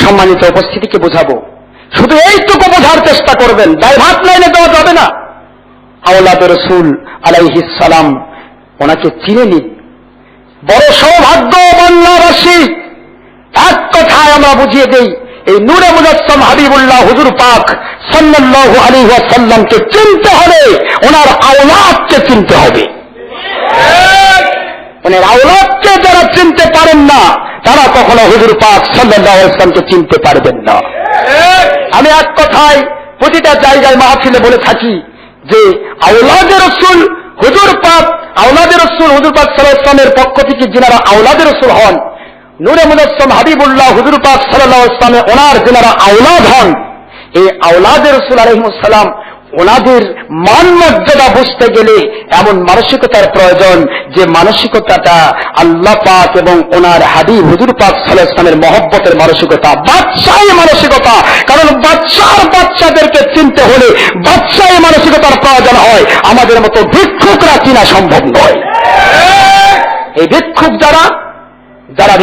সম্মানিত উপস্থিতিকে বোঝাবো, শুধু এইটুকু বোঝার চেষ্টা করবেন, ডাইভার্ট লাইনে দেওয়া যাবে না। আওলাদে রাসূল আলাইহিস সালাম ওনাকে চিনে নিন। বড় সৌভাগ্য বাংলাবাসী, এক কথায় আমরা বুঝিয়ে দেই, এই নূরে মুজাসসাম হাবিবুল্লাহ হুজুর পাক সাল্লাল্লাহু আলাইহি ওয়াসাল্লামকে চিনতে হলে ওনার আওলাদকে চিনতে হবে। ওনার আওলাদকে যারা চিনতে পারেন না তারা কখনো হুজুর পাক সাল্লাল্লাহু আলাইহি ওয়াসাল্লামকে চিনতে পারবেন না। আমি এক কথায় প্রতিটা জায়গায় মাহফিলে বলে থাকি যে আওলাদে রাসূল হুজুর পাক, আওলাদে রাসূল হুজুর পাক সাল্লাল্লাহু আলাইহি ওয়াসাল্লামের পক্ষ থেকে যিনারা আওলাদে রাসূল হন, নূরে মুজাসসাম হাবিবুল্লাহ হুজুর পাক সাল্লাল্লাহু আলাইহি ওয়াসাল্লাম ওনার যিনারা আওলাদ হন, এই আওলাদে রাসূল আলাইহিস সালাম ওনাদের মান মর্যাদা বুঝতে গেলে এমন মানসিকতার প্রয়োজন যে মানসিকতাটা আল্লাহ পাক এবং ওনার হাবিব হুজুর পাক সাল্লাল্লাহু আলাইহি ওয়াসাল্লামের মহব্বতের মানসিকতা, বাদশাহী মানসিকতা। কারণ বাচ্চাদেরকে চিনতে হলে বাদশাহী মানসিকতার প্রয়োজন হয়, আমাদের মতো ভিক্ষুকরা চিনা সম্ভব নয়। এই ভিক্ষুক যারা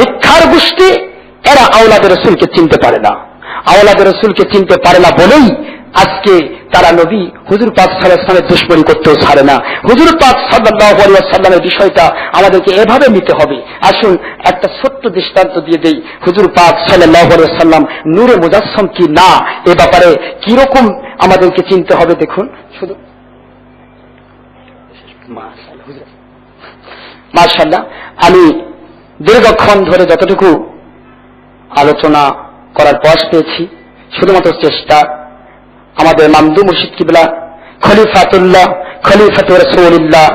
ভিক্ষার গোষ্ঠী, এরা আওলাদের রাসূলকে চিনতে পারে না। আওলাদের রাসূলকে চিনতে পারে না বলেই আজকে তারা নবী হুজুর পাক সাল্লাল্লাহু আলাইহি ওয়াসাল্লামের দুশমনি করতেও ছাড়ে না। হুজুর পাক সাল্লাল্লাহু আলাইহি ওয়াসাল্লামের বিষয়টা আমাদেরকে এভাবে নিতে হবে। আসুন একটা ছোট্ট দৃষ্টান্ত দিয়ে দেই। হুজুর পাক সাল্লাল্লাহু আলাইহি ওয়াসাল্লাম নূরে মুজাসসাম কি না, এ ব্যাপারে কিরকম আমাদেরকে চিনতে হবে দেখুন। শুধু মাশাআল্লাহ, আমি দীর্ঘক্ষণ ধরে যতটুকু আলোচনা করার প্রয়াস পেয়েছি, শুধুমাত্র চেষ্টা আমাদের মামদু মুর্শিদ কিবলা খলিফাতুর রাসূলুল্লাহ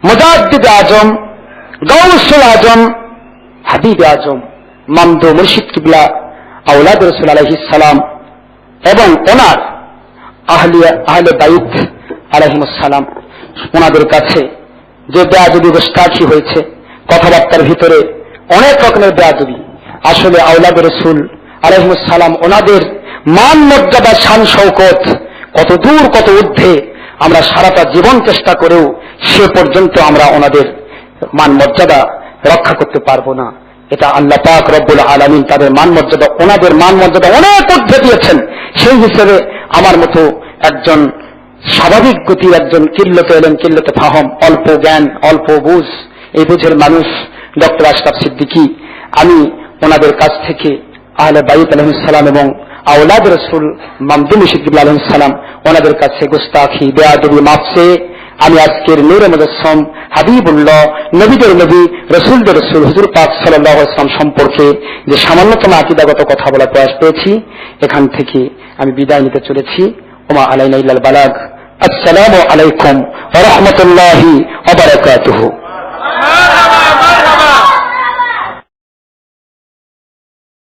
মুজাদ্দিদ আজম গাউসুল আজম হাবিব আজম মামদু মুর্শিদ কিবলা আওলাদ রাসূল আলাইহিস সালাম এবং ওনার আহলে বাইত আলাইহিমুস সালাম, ওনাদের কাছে যে বেয়াদবি গোস্তাখি হয়েছে, কথাবার্তার ভিতরে অনেক রকমের বেয়াদবি, আসলে আওলাদ রাসূল আলাইহিমুস সালাম ওনাদের মান মর্যাদা শান শৌকত কত দূর কত ঊর্ধ্বে, আমরা সারাটা জীবন চেষ্টা করেও সে পর্যন্ত আমরা ওনাদের মান মর্যাদা রক্ষা করতে পারবো না। এটা আল্লাহ পাক রব্বুল আলামিন তাদের মান মর্যাদা, ওনাদের মান মর্যাদা অনেক ঊর্ধ্বে দিয়েছেন। সেই হিসেবে আমার মতো একজন স্বাভাবিক গতির একজন কিল্লতে এলেন কিল্লতে ফাহম, অল্প জ্ঞান অল্প বুঝ, এই বুঝের মানুষ ডক্টর আশরাফ সিদ্দিকী, আমি ওনাদের কাছ থেকে আহলে বাইত আলাইহিস সালাম এবং আওলাদ রাসূল মামদু মুর্শিদ কিবলা আলাইহিস সালাম ওনাদের কাছে গুস্তাখি বেয়াদবি মাপছে আমি আজকের নূরে মুজাসসাম হাবিবুল্লাহ নবীদের নবী রাসূলদের রাসূল হুজুর পাক সাল্লাল্লাহু আলাইহি ওয়াসাল্লাম সম্পর্কে যে সামান্যতম আকীদাগত কথা বলার প্রয়াস পেয়েছি, এখান থেকে আমি বিদায় নিতে চলেছি। ওমা আলাইনা ইল্লাল বালাগ। আসসালামু আলাইকুম ওয়া রাহমাতুল্লাহি ওয়া বারাকাতুহু।